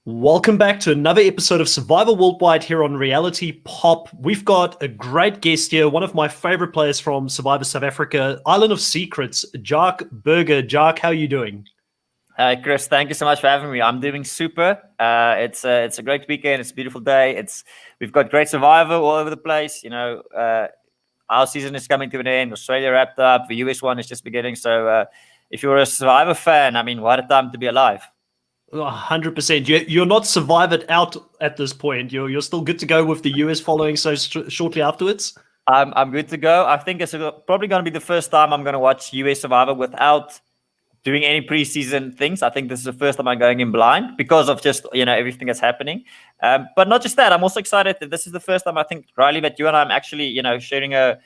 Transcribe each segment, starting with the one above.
Welcome back to another episode of Survivor Worldwide here on Reality Pop. We've got a great guest here, one of my favorite players from Survivor South Africa, Island of Secrets, Jacques Burger. Jacques, how are you doing? Chris, thank you so much for having me. I'm doing super. It's a great weekend. It's a beautiful day. We've got great Survivor all over the place. Our season is coming to an end. Australia wrapped up. The US one is just beginning. So if you're a Survivor fan, I mean, what a time to be alive. 100%. You're not survived out at this point. You're still good to go with the US following so shortly afterwards? I'm good to go. I think it's probably going to be the first time I'm going to watch US Survivor without doing any preseason things. I think this is the first time I'm going in blind because of just everything that's happening. But not just that, I'm also excited that this is the first time I think, Riley, that you and I'm actually sharing a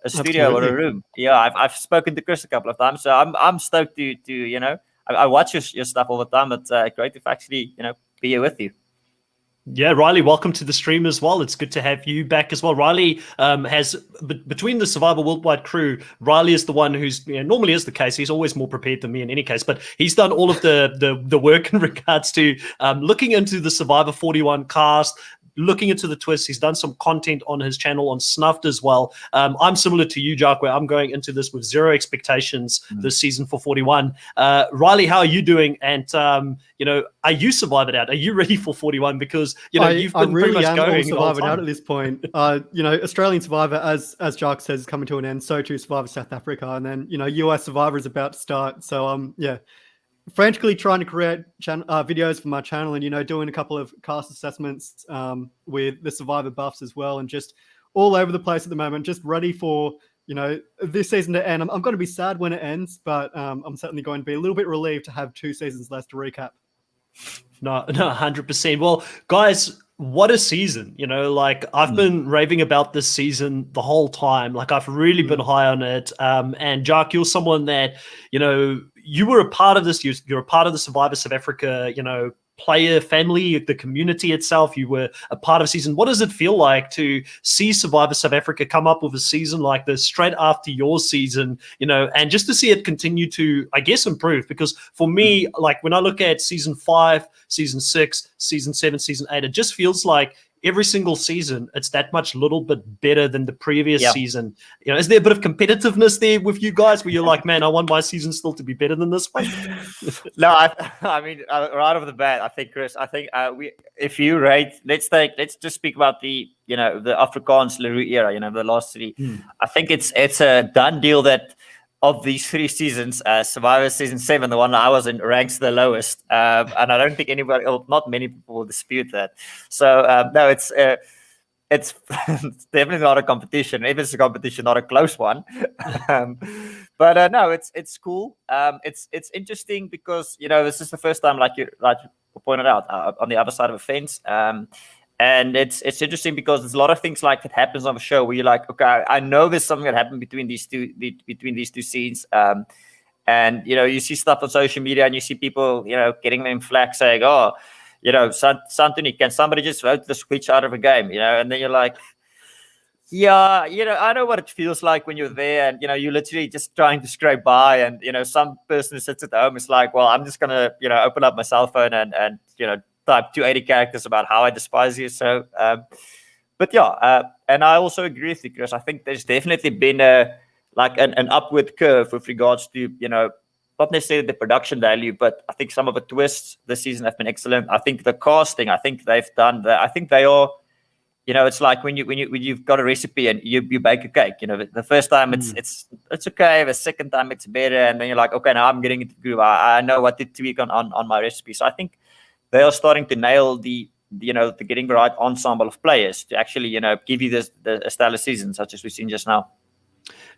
studio or a room. Yeah, I've spoken to Chris a couple of times, so I'm stoked to I watch your stuff all the time. It's great to actually be here with you. Yeah, Riley, welcome to the stream as well. It's good to have you back as well. Riley has, between the Survivor Worldwide crew, Riley is the one who's, normally is the case. He's always more prepared than me in any case, but he's done all of the work in regards to looking into the Survivor 41 cast, looking into the twists. He's done some content on his channel on Snuffed as well. I'm similar to you, Jacques, where I'm going into this with zero expectations this season for 41. Riley, how are you doing? And, are you survived out? Are you ready for 41? Because, you've been really pretty much going survived out at this point. Australian Survivor, as Jacques says, is coming to an end. So too Survivor South Africa. And then, US Survivor is about to start. So, frantically trying to create videos for my channel and doing a couple of cast assessments with the Survivor buffs as well, and just all over the place at the moment, just ready for this season to end. I'm going to be sad when it ends, but I'm certainly going to be a little bit relieved to have 2 seasons left to recap. No, 100%. Well, guys, what a season. I've been raving about this season the whole time. I've really been high on it. And Jacques, you're someone that, you were a part of this. You're a part of the Survivor South Africa, player family, the community itself. You were a part of season. What does it feel like to see Survivor South Africa come up with a season like this straight after your season, and just to see it continue to, I guess, improve? Because for me, when I look at season 5, season 6, season 7, season 8, it just feels like every single season, it's that much little bit better than the previous season. Is there a bit of competitiveness there with you guys where you're like, man, I want my season still to be better than this one? No, I mean, right off the bat, I think, Chris, if you rate, let's just speak about the Afrikaans Leroux era, the last 3. I think it's a done deal that of these 3 seasons, Survivor season 7, the one I was in, ranks the lowest, and I don't think not many people will dispute that. So no, it's definitely not a competition. If it's a competition, not a close one. But no, it's cool. It's interesting because this is the first time, like you pointed out, on the other side of the fence. And it's interesting because there's a lot of things like that happens on the show where you're like, okay, I know there's something that happened between these two scenes. And you see stuff on social media and you see people, getting them flack saying, oh, Santoni, can somebody just vote the switch out of a game? And then you're like, yeah, I know what it feels like when you're there and, you're literally just trying to scrape by. And, some person who sits at home is like, well, I'm just going to, open up my cell phone and type 280 characters about how I despise you. So, but yeah, and I also agree with you, Chris. I think there's definitely been an upward curve with regards to, not necessarily the production value, but I think some of the twists this season have been excellent. I think the casting, I think they've done that. I think they are, it's like when you've got a recipe and you bake a cake, the first time it's okay. The second time it's better. And then you're like, okay, now I'm getting into the groove. I know what to tweak on my recipe. So I think they are starting to nail the getting the right ensemble of players to actually, give you the stellar season such as we've seen just now.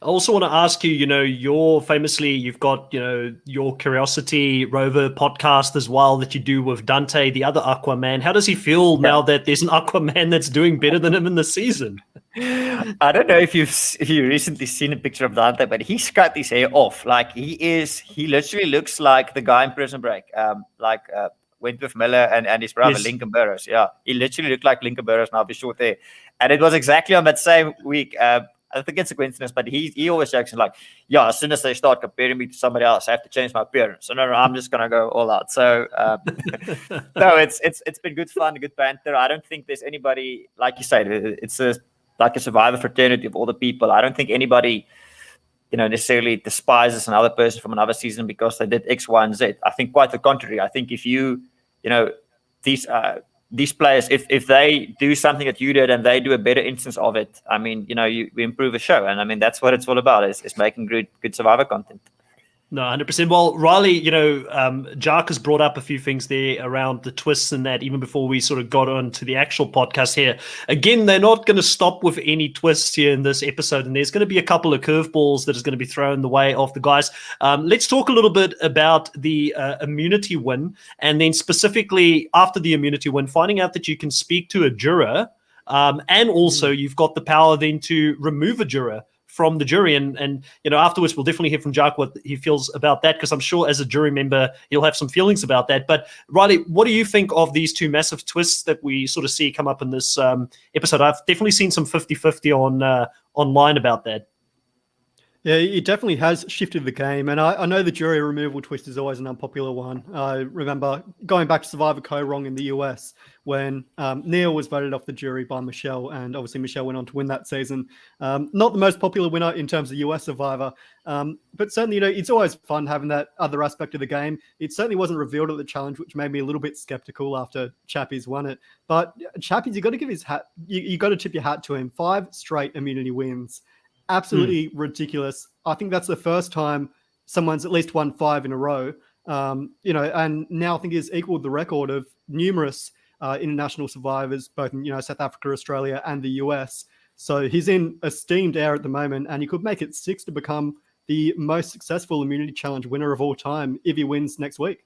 I also want to ask you, you've got, your Curiosity Rover podcast as well that you do with Dante, the other Aquaman. How does he feel now that there's an Aquaman that's doing better than him in the season? I don't know if you recently seen a picture of Dante, but he's cut his hair off. He literally looks like the guy in Prison Break, Wentworth Miller and his brother, Lincoln Burrows. Yeah, he literally looked like Lincoln Burrows now with short hair. And it was exactly on that same week. I think it's a coincidence, but he always jokes like, yeah, as soon as they start comparing me to somebody else, I have to change my appearance. So no, I'm just gonna go all out. So no, it's been good fun, good banter. I don't think there's anybody, like you said, it's like a survivor fraternity of all the people. I don't think anybody, necessarily despises another person from another season because they did X, Y, and Z. I think quite the contrary. I think if these players, if they do something that you did and they do a better instance of it, I mean, we improve a show. And I mean, that's what it's all about, is making good survivor content. No, 100%. Well, Riley, Jacques has brought up a few things there around the twists and that even before we sort of got on to the actual podcast here. Again, they're not going to stop with any twists here in this episode, and there's going to be a couple of curveballs that is going to be thrown the way of the guys. Let's talk a little bit about the immunity win, and then specifically after the immunity win, finding out that you can speak to a juror, and also you've got the power then to remove a juror from the jury, and afterwards we'll definitely hear from Jacques what he feels about that, because I'm sure as a jury member he'll have some feelings about that. But Riley, what do you think of these two massive twists that we sort of see come up in this episode? I've definitely seen some 50-50 on online about that. Yeah, it definitely has shifted the game. And I know the jury removal twist is always an unpopular one. I remember going back to Survivor Co-Wrong in the US when Neil was voted off the jury by Michelle. And obviously Michelle went on to win that season. Not the most popular winner in terms of US Survivor. But certainly, it's always fun having that other aspect of the game. It certainly wasn't revealed at the challenge, which made me a little bit skeptical after Chappie's won it. But Chappie's, you got to give his hat, you got to tip your hat to him. 5 straight immunity wins. Absolutely ridiculous. I think that's the first time someone's at least won 5 in a row. And now I think he's equaled the record of numerous international survivors, both in South Africa, Australia, and the US. So he's in esteemed air at the moment, and he could make it 6 to become the most successful immunity challenge winner of all time if he wins next week.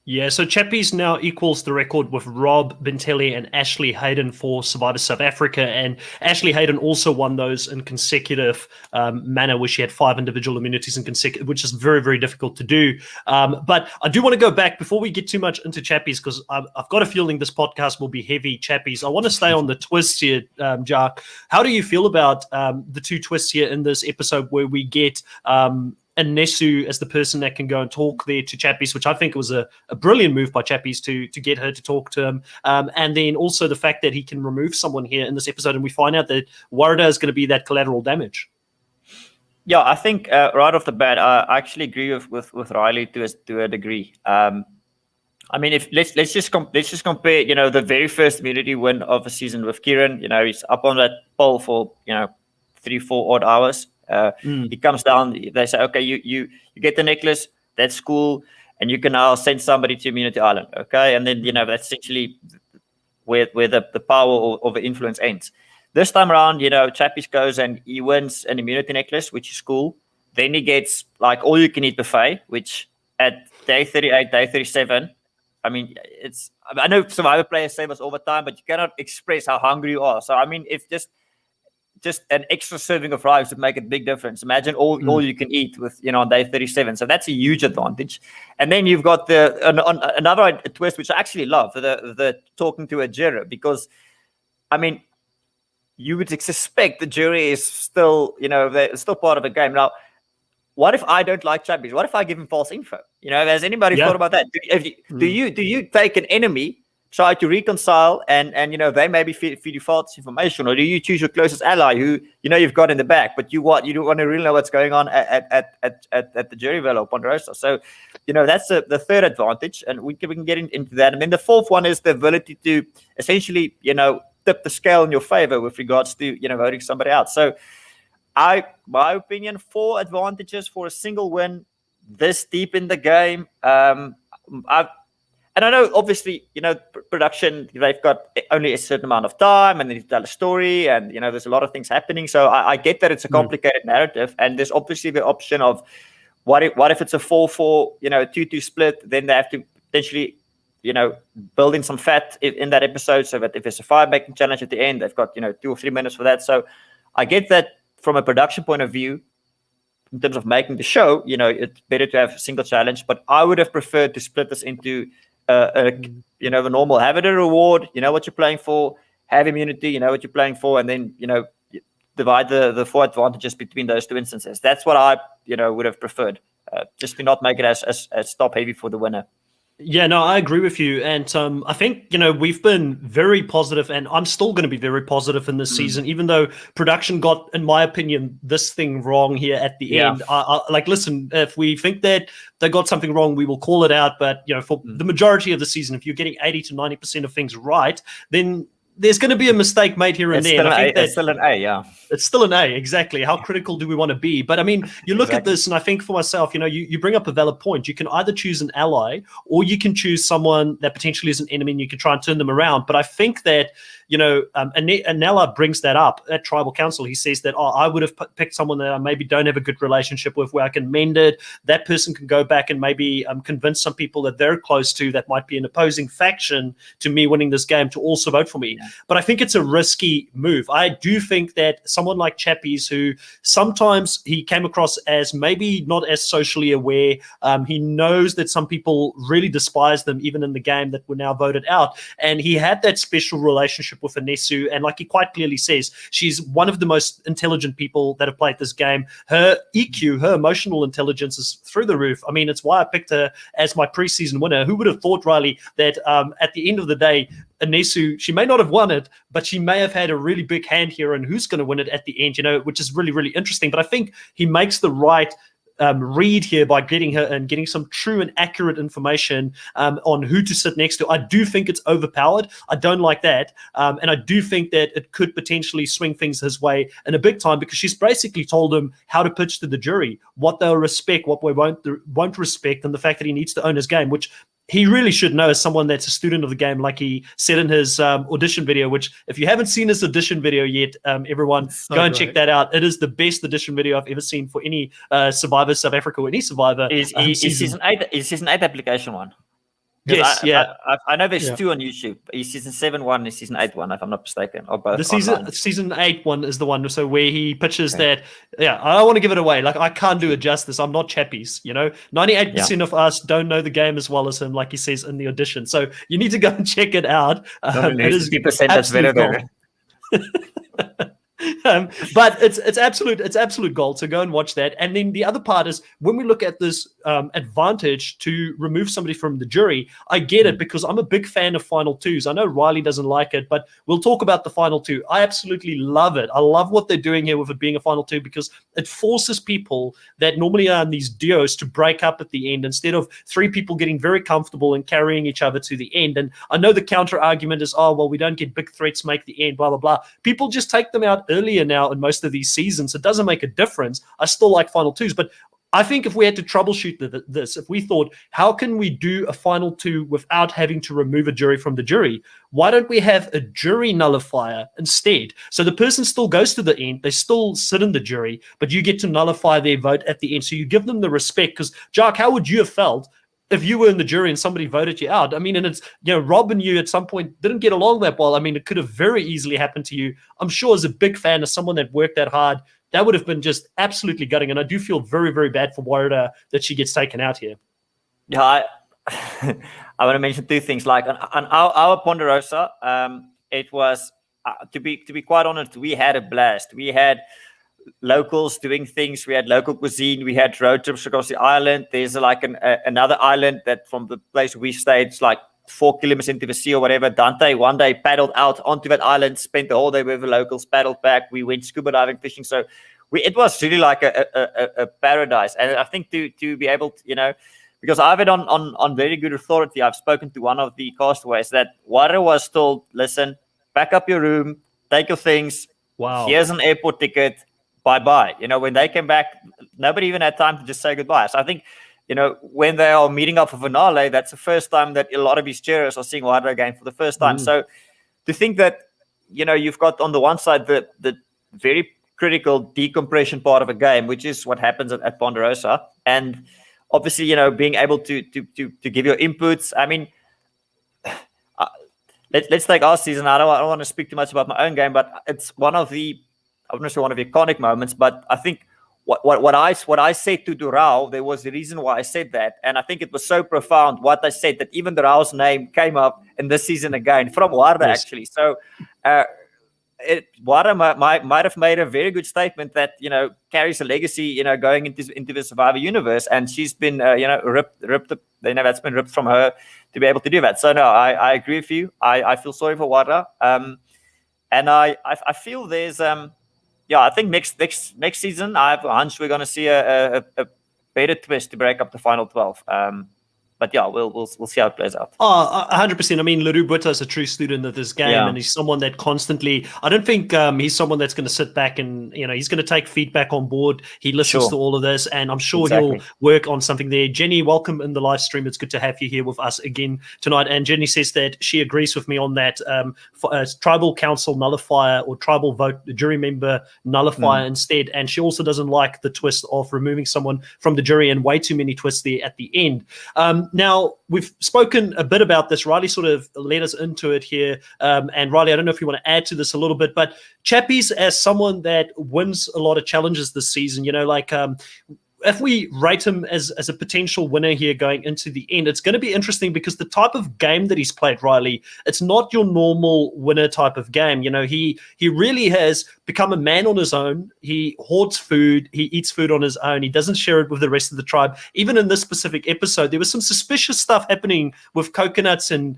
Yeah, so Chappie's now equals the record with Rob Bentelli and Ashley Hayden for Survivor South Africa, and Ashley Hayden also won those in consecutive manner, where she had 5 individual immunities in consecutive, which is very, very difficult to do. But I do want to go back before we get too much into Chappie's, because I've got a feeling this podcast will be heavy Chappie's. I want to stay on the twists here, Jacques. How do you feel about the 2 twists here in this episode where we get and Nesu as the person that can go and talk there to Chappies, which I think was a brilliant move by Chappies to get her to talk to him. And then also the fact that he can remove someone here in this episode, and we find out that Warada is going to be that collateral damage. Yeah, I think right off the bat, I actually agree with Riley to a degree. I mean, if let's just compare, the very first immunity win of a season with Kieran. He's up on that pole for 3-4 odd hours. He comes down, they say, okay, you get the necklace, that's cool, and you can now send somebody to Immunity Island, okay? And then, that's essentially where the power or the influence ends. This time around, Chappies goes and he wins an immunity necklace, which is cool. Then he gets, all-you-can-eat buffet, which at day 38, day 37, I mean, I know Survivor players say this all the time, but you cannot express how hungry you are. So, I mean, if just an extra serving of rice would make a big difference. Imagine all you can eat with, on day 37. So that's a huge advantage. And then you've got another twist, which I actually love, the talking to a juror, because, I mean, you would suspect the jury is still, they're still part of the game. Now, what if I don't like Chappies? What if I give him false info? Has anybody thought about that? Do you take an enemy, try to reconcile, and they maybe feed you false information, or do you choose your closest ally who you've got in the back, but you don't want to really know what's going on at the jury villa or Ponderosa? So that's the third advantage, and we can get into that. And then the fourth one is the ability to essentially tip the scale in your favor with regards to voting somebody out. So my opinion, 4 advantages for a single win this deep in the game. And I know, obviously, production, they've got only a certain amount of time, and then you tell a story, and, there's a lot of things happening. So I get that it's a complicated narrative, and there's obviously the option of what if it's a 4-4, 2-2 split, then they have to potentially, build in some fat in that episode, so that if there's a fire-making challenge at the end, they've got, 2 or 3 minutes for that. So I get that from a production point of view. In terms of making the show, it's better to have a single challenge, but I would have preferred to split this into the normal, have it a reward, what you're playing for, have immunity, what you're playing for, and then, divide the 4 advantages between those 2 instances. That's what I would have preferred. Just to not make it as top heavy for the winner. Yeah, no, I agree with you. And I think, we've been very positive, and I'm still going to be very positive in this season, even though production got, in my opinion, this thing wrong here at the end. Listen, if we think that they got something wrong, we will call it out. But, for the majority of the season, if you're getting 80 to 90% of things right, then there's going to be a mistake made here and there. It's still an A, yeah. It's still an A, exactly. How critical do we want to be? But I mean, you look at this, and I think for myself, you bring up a valid point. You can either choose an ally, or you can choose someone that potentially is an enemy, and you can try and turn them around. But I think that, Anela brings that up at Tribal Council. He says that, I would have picked someone that I maybe don't have a good relationship with, where I can mend it. That person can go back and maybe convince some people that they're close to that might be an opposing faction to me winning this game to also vote for me. Yeah. But I think it's a risky move. I do think that someone like Chappies, who sometimes he came across as maybe not as socially aware, he knows that some people really despise them even in the game that were now voted out, and he had that special relationship with Anesu, and like he quite clearly says, she's one of the most intelligent people that have played this game. Her EQ, her emotional intelligence is through the roof. I mean, it's why I picked her as my preseason winner. Who would have thought, Riley, that at the end of the day, Anesu, she may not have won it, but she may have had a really big hand here in who's going to win it at the end, which is really, really interesting. But I think he makes the right read here by getting her and getting some true and accurate information on who to sit next to. I do think it's overpowered. I don't like that. And I do think that it could potentially swing things his way in a big time, because she's basically told him how to pitch to the jury, what they'll respect, what we won't respect, and the fact that he needs to own his game, which he really should know as someone that's a student of the game, like he said in his audition video, which if you haven't seen his audition video yet, everyone, go and check that out. It is the best audition video I've ever seen for any Survivor South Africa or any Survivor. Is season 8 application one? Yes, I know there's 2 on YouTube. Is season 7 one, is season 8 one, if I'm not mistaken, or both. The season 8 one is the one, so where he pitches that. Yeah, I don't want to give it away. Like, I can't do it justice. I'm not Chappies, 98% of us don't know the game as well as him, like he says in the audition. So you need to go and check it out. It is 50% that's better than but it's absolute gold. So go and watch that. And then the other part is, when we look at this advantage to remove somebody from the jury, I get it, because I'm a big fan of final twos. I know Riley doesn't like it, but we'll talk about the final two. I absolutely love it. I love what they're doing here with it being a final two, because it forces people that normally are in these duos to break up at the end, instead of 3 people getting very comfortable and carrying each other to the end. And I know the counter argument is, we don't get big threats make the end, blah, blah, blah. People just take them out earlier now in most of these seasons. It doesn't make a difference. I still like final twos, but I think if we had to troubleshoot this, if we thought, how can we do a final two without having to remove a jury from the jury? Why don't we have a jury nullifier instead? So the person still goes to the end, they still sit in the jury, but you get to nullify their vote at the end. So you give them the respect, because Jacques, how would you have felt if you were in the jury and somebody voted you out? I mean, and it's, Rob and you at some point didn't get along that well. I mean, it could have very easily happened to you. I'm sure, as a big fan of someone that worked that hard, that would have been just absolutely gutting. And I do feel very, very bad for Warrior that she gets taken out here. Yeah, I want to mention 2 things. Like on our Ponderosa, it was, to be quite honest, we had a blast. We had locals doing things. We had local cuisine. We had road trips across the island. There's like another island that from the place we stayed, it's like 4 kilometers into the sea or whatever. Dante one day paddled out onto that island, spent the whole day with the locals, paddled back. We went scuba diving, fishing. So it was really like a paradise. And I think to be able to, because I've had on very good authority, I've spoken to one of the castaways that Warrior was told, listen, pack up your room, take your things. Wow. Here's an airport ticket. Bye-bye. When they came back, nobody even had time to just say goodbye. So I think, when they are meeting up for finale, that's the first time that a lot of his cheerers are seeing Warrior again for the first time. So to think that, you've got on the one side the very critical decompression part of a game, which is what happens at Ponderosa, and obviously, being able to give your inputs. I mean, let's take our season. I don't want to speak too much about my own game, but it's one of the, I'm not sure, one of the iconic moments. But I think what I said to Durao, there was a reason why I said that, and I think it was so profound what I said that even Durao's name came up in this season again from Warda, actually. So Wada might have made a very good statement that carries a legacy, going into the Survivor universe, and she's been ripped. That's been ripped from her to be able to do that. So no, I agree with you. I feel sorry for Wada, and I feel there's I think next season I have a hunch we're going to see a better twist to break up the final 12. But yeah, we'll see how it plays out. 100%. I mean, Leroux Butta is a true student of this game, and he's someone that constantly. I don't think he's someone that's going to sit back and he's going to take feedback on board. He listens to all of this, and I'm sure he'll work on something there. Jenny, welcome in the live stream. It's good to have you here with us again tonight. And Jenny says that she agrees with me on that. Tribal council nullifier or tribal vote jury member nullifier instead, and she also doesn't like the twist of removing someone from the jury and way too many twists there at the end. Now, we've spoken a bit about this. Riley sort of led us into it here. And Riley, I don't know if you want to add to this a little bit, but Chappies, as someone that wins a lot of challenges this season, if we rate him as a potential winner here going into the end, it's going to be interesting because the type of game that he's played, Riley, it's not your normal winner type of game. He really has become a man on his own. He hoards food. He eats food on his own. He doesn't share it with the rest of the tribe. Even in this specific episode, there was some suspicious stuff happening with coconuts and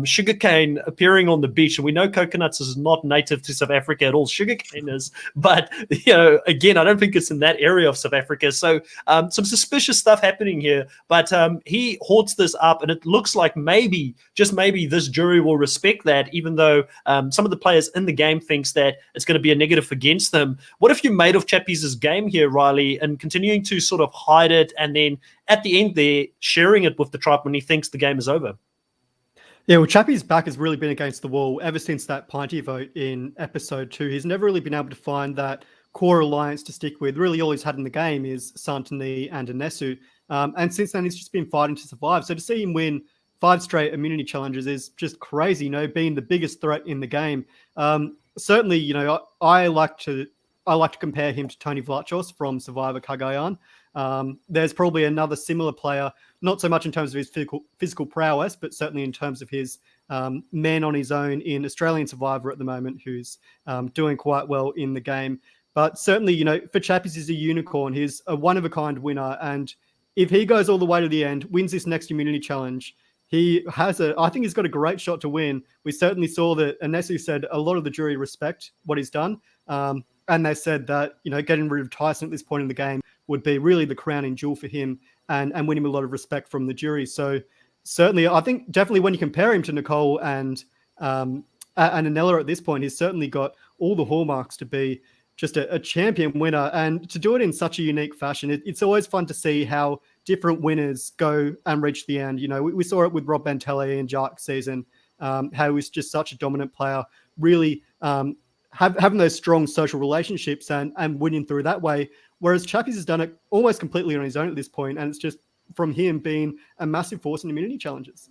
sugarcane appearing on the beach. And we know coconuts is not native to South Africa at all. Sugarcane is. But, again, I don't think it's in that area of South Africa. So some suspicious stuff happening here. But he hoards this up. And it looks like maybe, just maybe, this jury will respect that, even though some of the players in the game thinks that it's going to be a negative against them. What if you made of Chappies' game here, Riley, and continuing to sort of hide it and then at the end there sharing it with the tribe when he thinks the game is over? Yeah, well, Chappie's back has really been against the wall ever since that Pinty vote in episode 2. He's never really been able to find that core alliance to stick with. Really all he's had in the game is Santini and Anesu. And since then, he's just been fighting to survive. So to see him win 5 straight immunity challenges is just crazy, being the biggest threat in the game. Certainly, I like to compare him to Tony Vlachos from Survivor Cagayan. There's probably another similar player, not so much in terms of his physical prowess, but certainly in terms of his man on his own in Australian Survivor at the moment, who's doing quite well in the game. But certainly, for Chappies, he's a unicorn. He's a one-of-a-kind winner. And if he goes all the way to the end, wins this next immunity challenge, I think he's got a great shot to win. We certainly saw that Anesu said a lot of the jury respect what he's done. And they said that, getting rid of Tyson at this point in the game would be really the crowning jewel for him and win him a lot of respect from the jury. So certainly, I think definitely when you compare him to Nicole and Anella at this point, he's certainly got all the hallmarks to be just a champion winner, and to do it in such a unique fashion. It's always fun to see how different winners go and reach the end. We saw it with Rob Bentele in Jacques' season, how he was just such a dominant player, really having those strong social relationships and winning through that way. Whereas Chappies has done it almost completely on his own at this point, and it's just from him being a massive force in immunity challenges.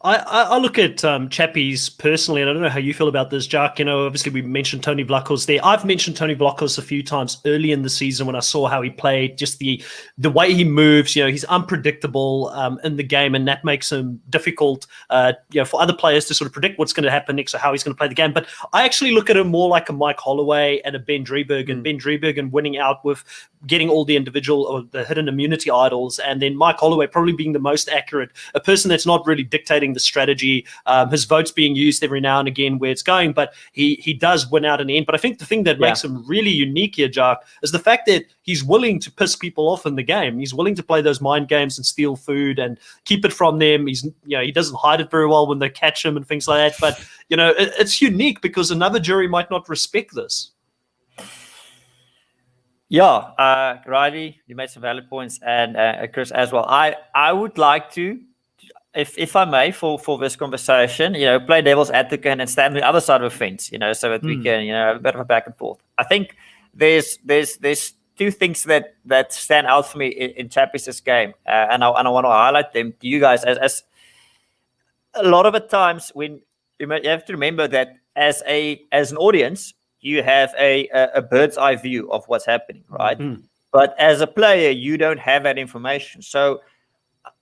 I look at Chappies personally, and I don't know how you feel about this, Jacques. Obviously we mentioned Tony Vlachos there. I've mentioned Tony Vlachos a few times early in the season when I saw how he played, just the way he moves. He's unpredictable in the game, and that makes him difficult for other players to sort of predict what's going to happen next or how he's going to play the game. But I actually look at him more like a Mike Holloway and a Ben Driebergen, and Ben Driebergen winning out with getting all the individual or the hidden immunity idols, and then Mike Holloway probably being the most accurate, a person that's not really dictating the strategy. His votes being used every now and again where it's going, but he does win out in the end. But I think the thing that makes him really unique here, Jacques, is the fact that he's willing to piss people off in the game. He's willing to play those mind games and steal food and keep it from them. He doesn't hide it very well when they catch him and things like that. But it's unique because another jury might not respect this. Yeah, Riley, you made some valid points, and Chris as well. I would like to, if I may, for this conversation, play devil's advocate and stand on the other side of the fence, so that we can, have a bit of a back and forth. I think there's 2 things that stand out for me in Chappies' game, and I want to highlight them to you guys. As a lot of the times when you have to remember that as an audience, you have a bird's eye view of what's happening, right? But as a player, you don't have that information. So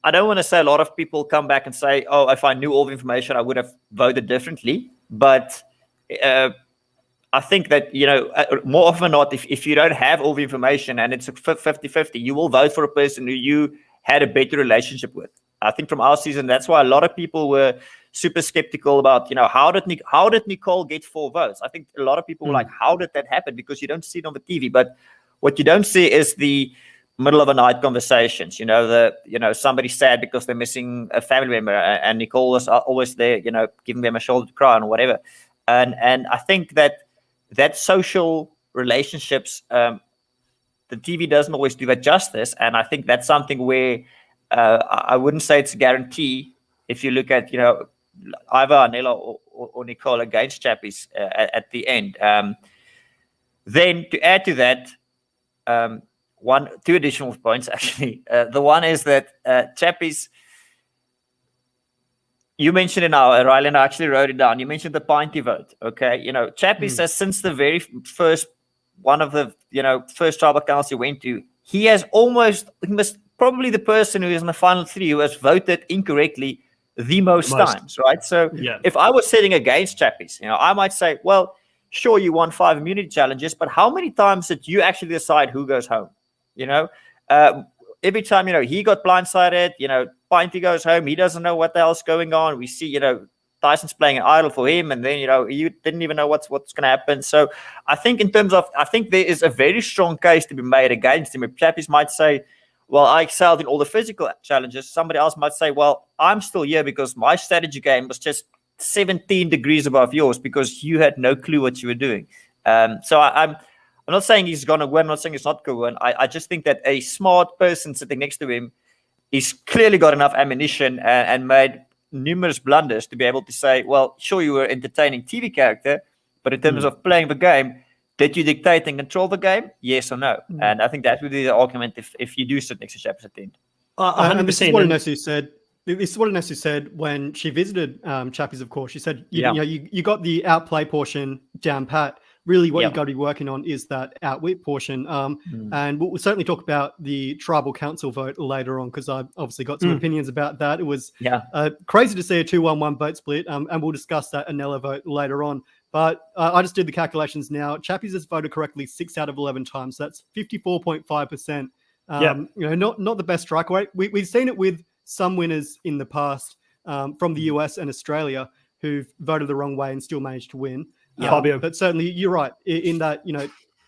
I don't want to say a lot of people come back and say, oh, if I knew all the information, I would have voted differently. But I I think that, more often than not, if you don't have all the information and it's a 50-50, you will vote for a person who you had a better relationship with. I think from our season, that's why a lot of people were super skeptical about, how did Nicole get 4 votes? I think a lot of people were like, how did that happen? Because you don't see it on the TV. But what you don't see is the middle of the night conversations. Somebody's sad because they're missing a family member, and Nicole was always there, giving them a shoulder to cry on or whatever. And I think that social relationships, the TV doesn't always do that justice. And I think that's something where I wouldn't say it's a guarantee if you look at, either Anela or Nicole against Chappies at the end. Then to add to that, 2 additional points, actually. The one is that Chappies, you mentioned it now, Riley, and I actually wrote it down. You mentioned the Pinty vote, okay? Chappies says since the very first, one of the, first tribal council he went to, he was probably the person who is in the final 3 who has voted incorrectly the most times, right? So if I was sitting against Chappies, I might say, well, sure, you won 5 immunity challenges, but how many times did you actually decide who goes home? Every time, he got blindsided, Pinty goes home, he doesn't know what the hell's going on. We see, Tyson's playing an idol for him, and then, you didn't even know what's going to happen. So I think there is a very strong case to be made against him. If Chappies might say, well, I excelled in all the physical challenges, somebody else might say, well, I'm still here because my strategy game was just 17 degrees above yours because you had no clue what you were doing. So I'm not saying he's going to win. I'm not saying he's not going to win. I just think that a smart person sitting next to him is clearly got enough ammunition and made numerous blunders to be able to say, well, sure, you were an entertaining TV character, but in terms of playing the game, did you dictate and control the game? Yes or no? And I think that would be the argument if you do sit next to Chappies at the end. 100%. This is what Inesu said. This is what Inesu said when she visited Chappies, of course. She said, you got the outplay portion down pat. Really, what you got to be working on is that outwit portion. And we'll certainly talk about the tribal council vote later on, because I've obviously got some opinions about that. It was crazy to see a 2-1-1 vote split, and we'll discuss that Anela vote later on. But I just did the calculations now. Chappies has voted correctly 6 out of 11 times. So that's 54.5%. Not the best strike rate. We've seen it with some winners in the past from the US and Australia who've voted the wrong way and still managed to win. But certainly you're right in that,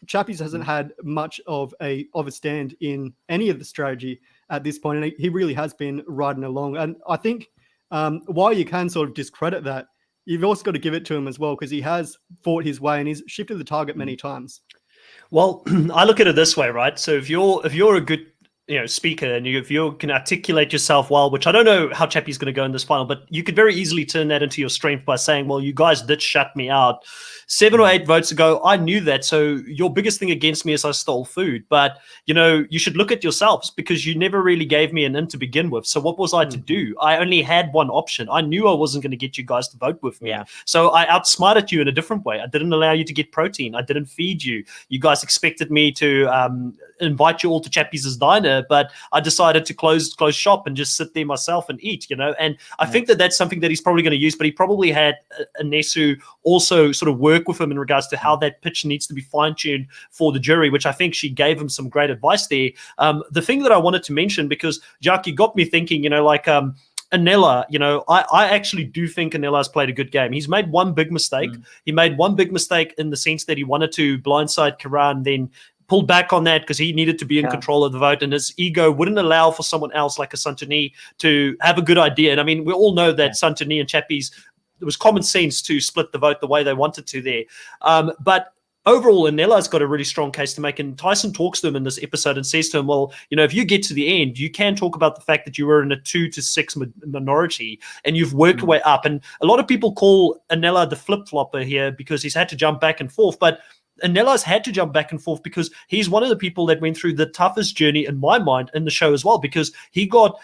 Chappies hasn't had much of a stand in any of the strategy at this point. And he really has been riding along. And I think while you can sort of discredit that, you've also got to give it to him as well, because he has fought his way and he's shifted the target many times. Well, I look at it this way, right? So if you're a good speaker and if you can articulate yourself well, which I don't know how Chappie's going to go in this final, but you could very easily turn that into your strength by saying, well, you guys did shut me out 7 or 8 votes ago. I knew that. So your biggest thing against me is I stole food. But, you should look at yourselves, because you never really gave me an in to begin with. So what was I to do? I only had one option. I knew I wasn't going to get you guys to vote with me. So I outsmarted you in a different way. I didn't allow you to get protein. I didn't feed you. You guys expected me to invite you all to Chappie's diner, but I decided to close shop and just sit there myself and eat, and I think that that's something that he's probably going to use, but he probably had Nesu also sort of work with him in regards to how that pitch needs to be fine-tuned for the jury, which I think she gave him some great advice there. The thing that I wanted to mention, because Jacques, you got me thinking, Anela, I actually do think Anela's played a good game. He's made one big mistake. He made one big mistake in the sense that he wanted to blindside Karan, then pulled back on that because he needed to be in control of the vote, and his ego wouldn't allow for someone else like a Santoni to have a good idea. And I mean, we all know that Santoni and Chappies, it was common sense to split the vote the way they wanted to there. But overall, Anela's got a really strong case to make, and Tyson talks to him in this episode and says to him, well, if you get to the end, you can talk about the fact that you were in a 2 to 6 minority and you've worked your way up. And a lot of people call Anela the flip-flopper here because he's had to jump back and forth, but Anela's had to jump back and forth because he's one of the people that went through the toughest journey in my mind in the show as well, because he got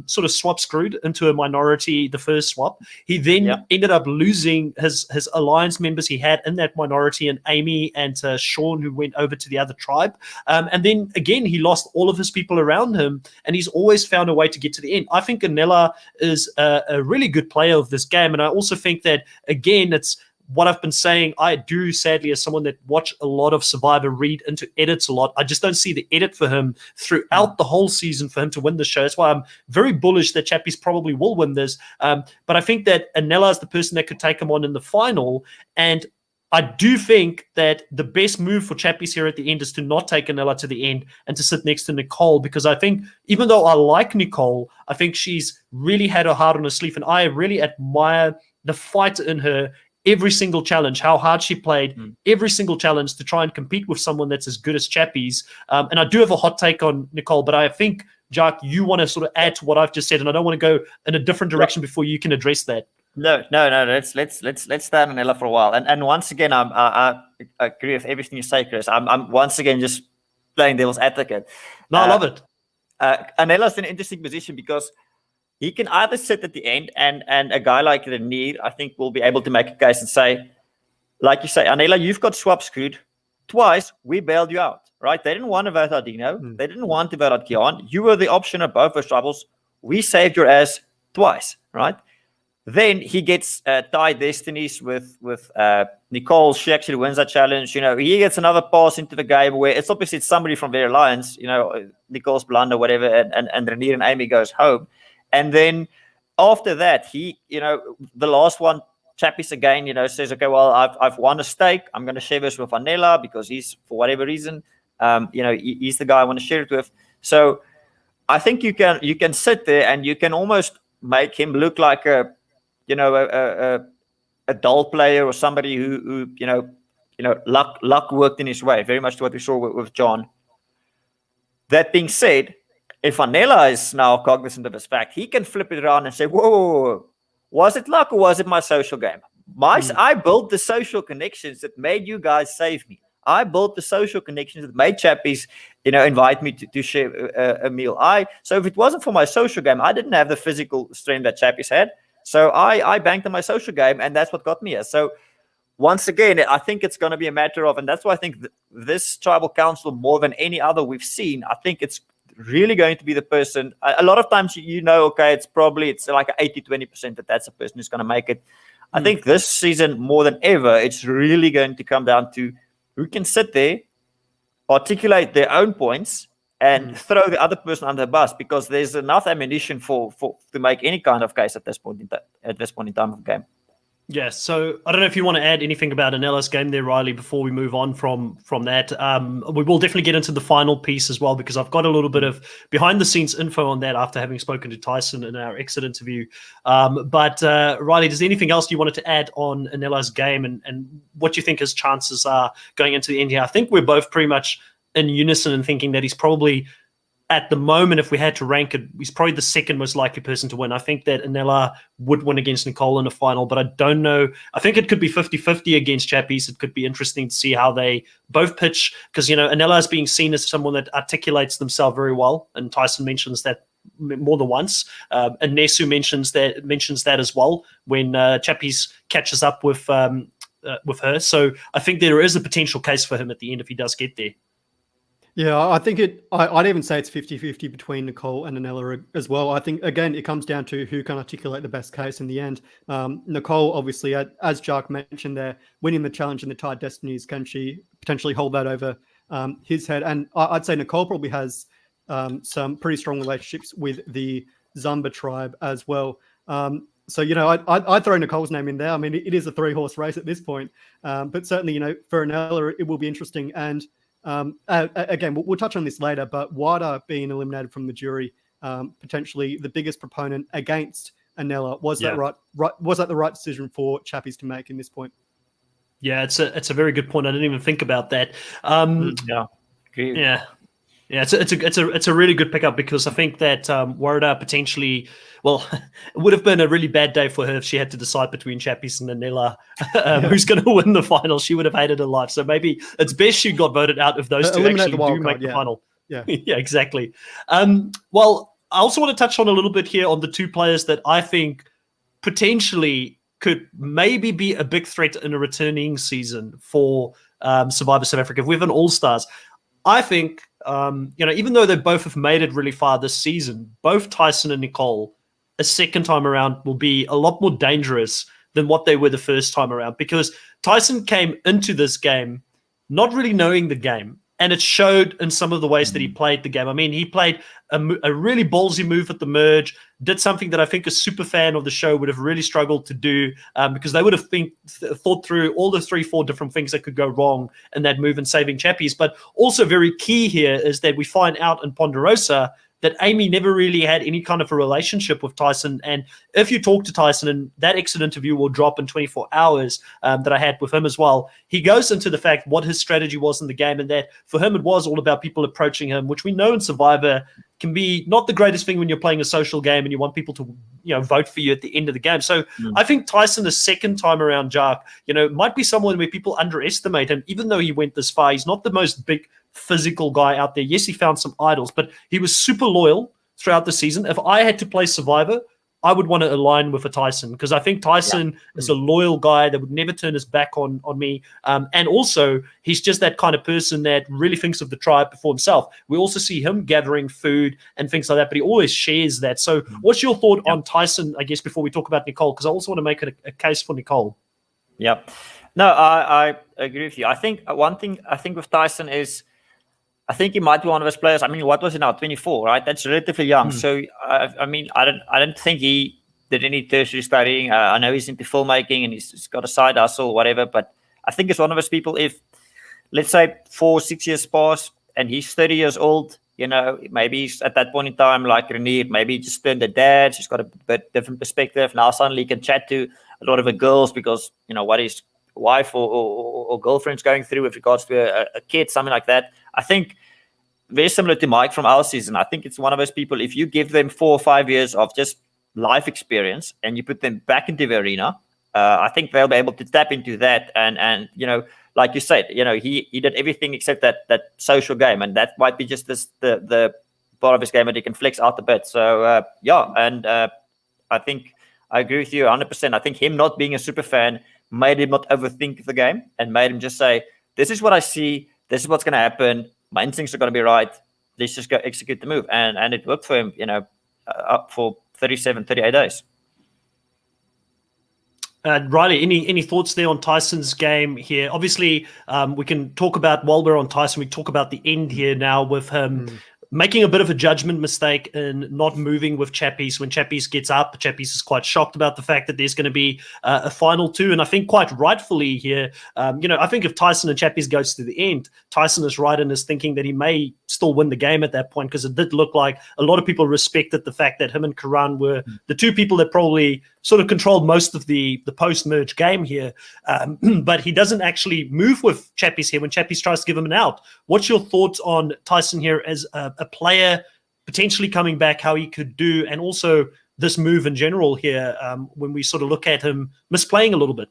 sort of swap screwed into a minority the first swap. He then ended up losing his alliance members he had in that minority, and Amy and Sean, who went over to the other tribe. And then again, he lost all of his people around him, and he's always found a way to get to the end. I think Anela is a really good player of this game. And I also think that, again, it's what I've been saying, I do sadly, as someone that watch a lot of Survivor, read into edits a lot. I just don't see the edit for him throughout the whole season for him to win the show. That's why I'm very bullish that Chappies probably will win this. But I think that Anela is the person that could take him on in the final. And I do think that the best move for Chappies here at the end is to not take Anela to the end and to sit next to Nicole, because I think even though I like Nicole, I think she's really had her heart on her sleeve, and I really admire the fight in her every single challenge, how hard she played every single challenge to try and compete with someone that's as good as Chappies. And I do have a hot take on Nicole, but I think, Jacques, you want to sort of add to what I've just said, and I don't want to go in a different direction before you can address that. No. Let's stay on Anela for a while. And once again, I agree with everything you say, Chris. I'm once again just playing devil's advocate. No, I love it. Anela's in an interesting position because he can either sit at the end, and a guy like Renier, I think, will be able to make a case and say, like you say, Anela, you've got swap screwed twice. We bailed you out, right? They didn't want to vote out Dino. They didn't want to vote out Kian. You were the option of both those troubles. We saved your ass twice, right? Then he gets tied destinies with Nicole. She actually wins that challenge. You know, he gets another pass into the game where it's obviously somebody from their alliance, you know, Nicole's blunder, whatever, and Renier and Amy goes home. And then after that, he, you know, the last one, Chappies again, you know, says, okay, well, I've won a stake. I'm going to share this with Anela because he's, for whatever reason, you know, he's the guy I want to share it with. So I think you can sit there and you can almost make him look like a dull player or somebody who you know luck worked in his way, very much to what we saw with John. That being said, if Anela is now cognizant of this fact, he can flip it around and say, whoa, was it luck or was it my social game? I built the social connections that made you guys save me. I built the social connections that made Chappies, you know, invite me to share a meal. So if it wasn't for my social game, I didn't have the physical strength that Chappies had. So I banked on my social game, and that's what got me here. So once again, I think it's going to be a matter of, and that's why I think this tribal council, more than any other we've seen, I think it's really going to be the person. A lot of times, you know, okay, it's like 80-20% that's the person who's going to make it. I think this season, more than ever, it's really going to come down to who can sit there, articulate their own points, and throw the other person under the bus, because there's enough ammunition for to make any kind of case at this point in time of the game. Yeah, so I don't know if you want to add anything about Anela's game there, Riley, before we move on from that. We will definitely get into the final piece as well, because I've got a little bit of behind-the-scenes info on that after having spoken to Tyson in our exit interview. But Riley, is there anything else you wanted to add on Anela's game and what you think his chances are going into the end here? I think we're both pretty much in unison in thinking that he's probably, at the moment, if we had to rank it, he's probably the second most likely person to win. I think that Anela would win against Nicole in the final, but I don't know. I think it could be 50-50 against Chappies. It could be interesting to see how they both pitch, because, you know, Anela is being seen as someone that articulates themselves very well, and Tyson mentions that more than once. And Nesu mentions that as well when Chappies catches up with her. So I think there is a potential case for him at the end if he does get there. Yeah, I think I'd even say it's 50-50 between Nicole and Anela as well. I think, again, it comes down to who can articulate the best case in the end. Nicole, obviously, as Jacques mentioned there, winning the challenge in the tied destinies, can she potentially hold that over his head? And I'd say Nicole probably has some pretty strong relationships with the Zumba tribe as well. So, you know, I'd throw Nicole's name in there. I mean, it is a 3-horse race at this point. But certainly, you know, for Anela, it will be interesting. And again, we'll touch on this later, but Wada being eliminated from the jury, potentially the biggest proponent against Anela. Was that right? Was that the right decision for Chappies to make in this point? Yeah, it's a very good point. I didn't even think about that. It's a really good pickup, because I think that Warda potentially, well, it would have been a really bad day for her if she had to decide between Chappies and Anela who's going to win the final. She would have hated her life. So maybe it's best she got voted out if those two actually do make the final. Yeah, yeah, exactly. Well, I also want to touch on a little bit here on the two players that I think potentially could maybe be a big threat in a returning season for Survivor South Africa. If we have an All-Stars, I think, you know, even though they both have made it really far this season, both Tyson and Nicole, a second time around, will be a lot more dangerous than what they were the first time around, because Tyson came into this game not really knowing the game. And it showed in some of the ways that he played the game. I mean, he played a really ballsy move at the merge, did something that I think a super fan of the show would have really struggled to do, because they would have thought through all the 3-4 different things that could go wrong in that move and saving Chappies. But also very key here is that we find out in Ponderosa that Amy never really had any kind of a relationship with Tyson. And if you talk to Tyson, and that exit interview will drop in 24 hours that I had with him as well, he goes into the fact what his strategy was in the game, and that for him it was all about people approaching him, which we know in Survivor can be not the greatest thing when you're playing a social game and you want people to, vote for you at the end of the game. So I think Tyson, the second time around, Jacques, might be someone where people underestimate him, even though he went this far. He's not the most big physical guy out there. Yes, he found some idols, but he was super loyal throughout the season. If I had to play Survivor, I would want to align with a Tyson, because I think Tyson is a loyal guy that would never turn his back on me. And also, he's just that kind of person that really thinks of the tribe before himself. We also see him gathering food and things like that, but he always shares that. So what's your thought on Tyson, I guess, before we talk about Nicole? Because I also want to make a case for Nicole. Yeah. No, I agree with you. I think one thing with Tyson is, I think he might be one of those players. I mean, what was he now? 24, right? That's relatively young. So, I mean, I don't think he did any tertiary studying. I know he's into filmmaking and he's got a side hustle, whatever. But I think it's one of those people. If, let's say, 4-6 years pass and he's 30 years old, maybe he's at that point in time like Renier. Maybe he just turned a dad. He's got a bit different perspective. Now suddenly he can chat to a lot of the girls because what his wife or girlfriend's going through with regards to a kid, something like that. I think very similar to Mike from our season. I think it's one of those people, if you give them 4 or 5 years of just life experience and you put them back into the arena, I think they'll be able to tap into that. And like you said, he did everything except that social game. And that might be just the part of his game that he can flex out a bit. So, I think I agree with you 100%. I think him not being a super fan made him not overthink the game and made him just say, this is what I see. This is what's going to happen. My instincts are going to be right. Let's just go execute the move. And it worked for him, up for 38 days. Riley, any thoughts there on Tyson's game here? Obviously, we can talk about, while we're on Tyson, we talk about the end here now with him making a bit of a judgment mistake in not moving with Chappies. When Chappies gets up, Chappies is quite shocked about the fact that there's going to be a final 2. And I think quite rightfully here, I think if Tyson and Chappies goes to the end, Tyson is right in his thinking that he may still win the game at that point, because it did look like a lot of people respected the fact that him and Karan were the 2 people that probably sort of controlled most of the post-merge game here. But he doesn't actually move with Chappies here when Chappies tries to give him an out. What's your thoughts on Tyson here as a player potentially coming back, how he could do, and also this move in general here when we sort of look at him misplaying a little bit?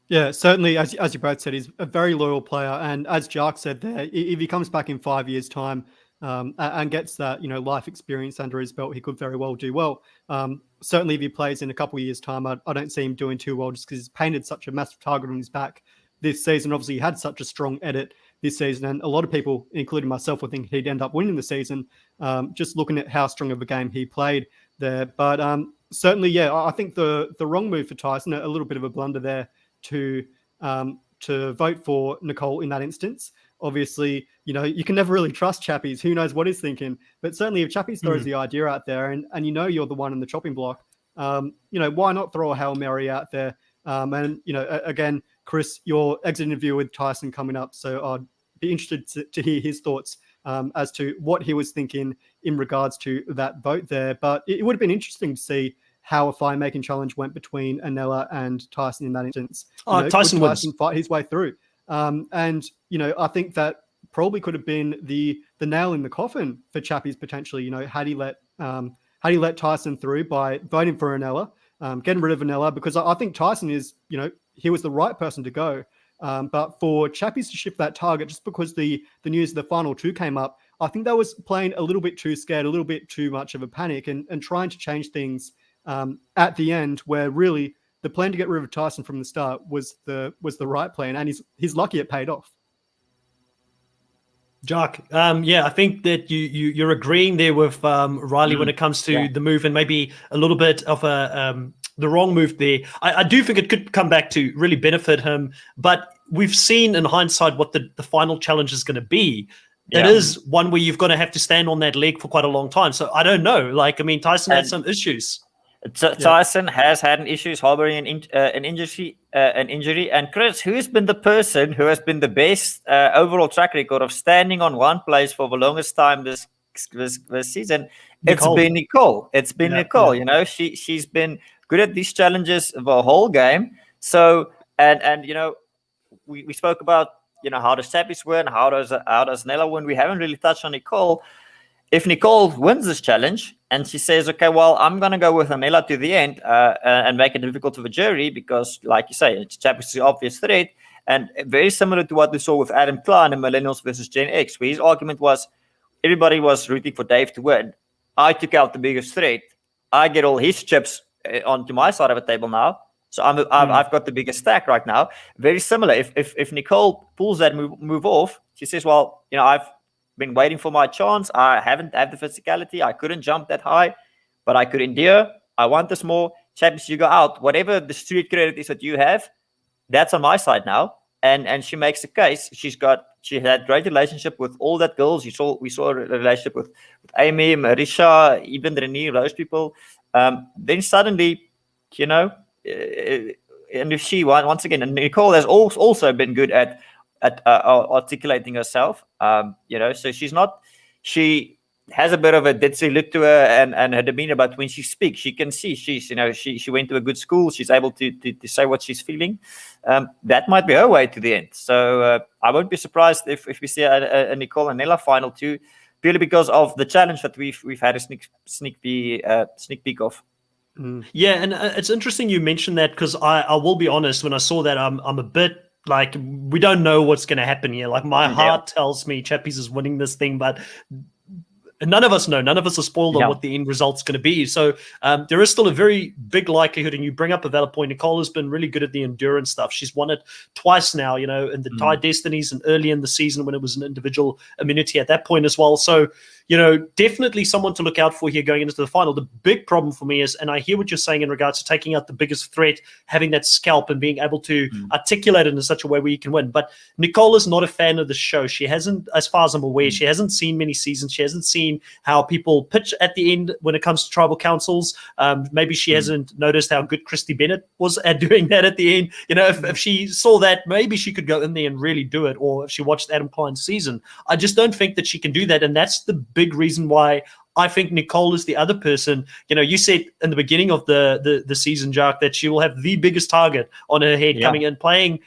Yeah, certainly, as you both said, he's a very loyal player. And as Jacques said there, if he comes back in 5 years' time and gets that, life experience under his belt, he could very well do well. Certainly, if he plays in a couple of years' time, I don't see him doing too well, just because he's painted such a massive target on his back this season. Obviously, he had such a strong edit this season, and a lot of people, including myself, would think he'd end up winning the season, just looking at how strong of a game he played there. But certainly, yeah, I think the wrong move for Tyson, a little bit of a blunder there to vote for Nicole in that instance. Obviously, you can never really trust Chappies. Who knows what he's thinking? But certainly, if Chappies throws the idea out there, and you're the one in the chopping block, why not throw a Hail Mary out there? And again, Chris, your exit interview with Tyson coming up, so I'd be interested to hear his thoughts as to what he was thinking in regards to that vote there. But it would have been interesting to see how a fire making challenge went between Anela and Tyson in that instance. Tyson would fight his way through. And I think that probably could have been the nail in the coffin for Chappies potentially. Had he let Tyson through by voting for Anela, getting rid of Anela, because I think Tyson is, he was the right person to go. But for Chappies to shift that target just because the news of the final 2 came up, I think that was playing a little bit too scared, a little bit too much of a panic, and trying to change things at the end, where really the plan to get rid of Tyson from the start was the right plan, and he's lucky it paid off. Jacques, I think that you're agreeing there with Riley when it comes to the move, and maybe a little bit of a the wrong move there. I do think it could come back to really benefit him, but we've seen in hindsight what the final challenge is going to be. It is one where you're going to have to stand on that leg for quite a long time. So I don't know. Like, I mean, Tyson had some issues. Tyson has had an issues harboring an injury. And Chris, who's been the person who has been the best overall track record of standing on one place for the longest time this season? Nicole. It's been Nicole. It's been Nicole. You know, she's been good at these challenges the whole game. So and you know, we spoke about, you know, how does Chappies win, how does Nella win. We haven't really touched on Nicole. If Nicole wins this challenge and she says, okay, well, I'm going to go with Nella to the end and make it difficult for the jury because, like you say, Chappies is the obvious threat. And very similar to what we saw with Adam Klein in Millennials versus Gen X, where his argument was everybody was rooting for Dave to win. I took out the biggest threat. I get all his chips onto my side of the table now. So I've got the biggest stack right now. Very similar. If Nicole pulls that move off, she says, well, you know, I've been waiting for my chance. I haven't had the physicality. I couldn't jump that high, but I could endure. I want this more. Chappies, you go out. Whatever the street credit is that you have, that's on my side now. And she makes a case. She had great relationship with all that girls. We saw a relationship with Amy, Marisha, even Renee, those people. Then suddenly, you know, and if she once again, and Nicole has also been good at articulating herself, you know, so she has a bit of a ditzy look to her and her demeanor, but when she speaks, she can see she went to a good school. She's able to say what she's feeling. That might be her way to the end. So I won't be surprised if we see a Nicole and Nella final too, purely because of the challenge that we've had a sneak peek of. Yeah, and it's interesting you mentioned that because I will be honest, when I saw that, I'm a bit like, we don't know what's going to happen here. Like, my heart tells me Chappies is winning this thing, but none of us know. None of us are spoiled on what the end result's going to be. So there is still a very big likelihood, and you bring up a valid point. Nicole has been really good at the endurance stuff. She's won it twice now, you know, in the Thai Destinies and early in the season when it was an individual immunity at that point as well. So, you know, definitely someone to look out for here going into the final. The big problem for me is, and I hear what you're saying in regards to taking out the biggest threat, having that scalp and being able to articulate it in such a way where you can win. But Nicole is not a fan of the show. She hasn't, as far as I'm aware, she hasn't seen many seasons. She hasn't seen how people pitch at the end when it comes to tribal councils. Maybe she hasn't noticed how good Christy Bennett was at doing that at the end. You know, if she saw that, maybe she could go in there and really do it. Or if she watched Adam Klein's season, I just don't think that she can do that. And that's the big reason why I think Nicole is the other person. You know, you said in the beginning of the season, Jacques, that she will have the biggest target on her head coming in, playing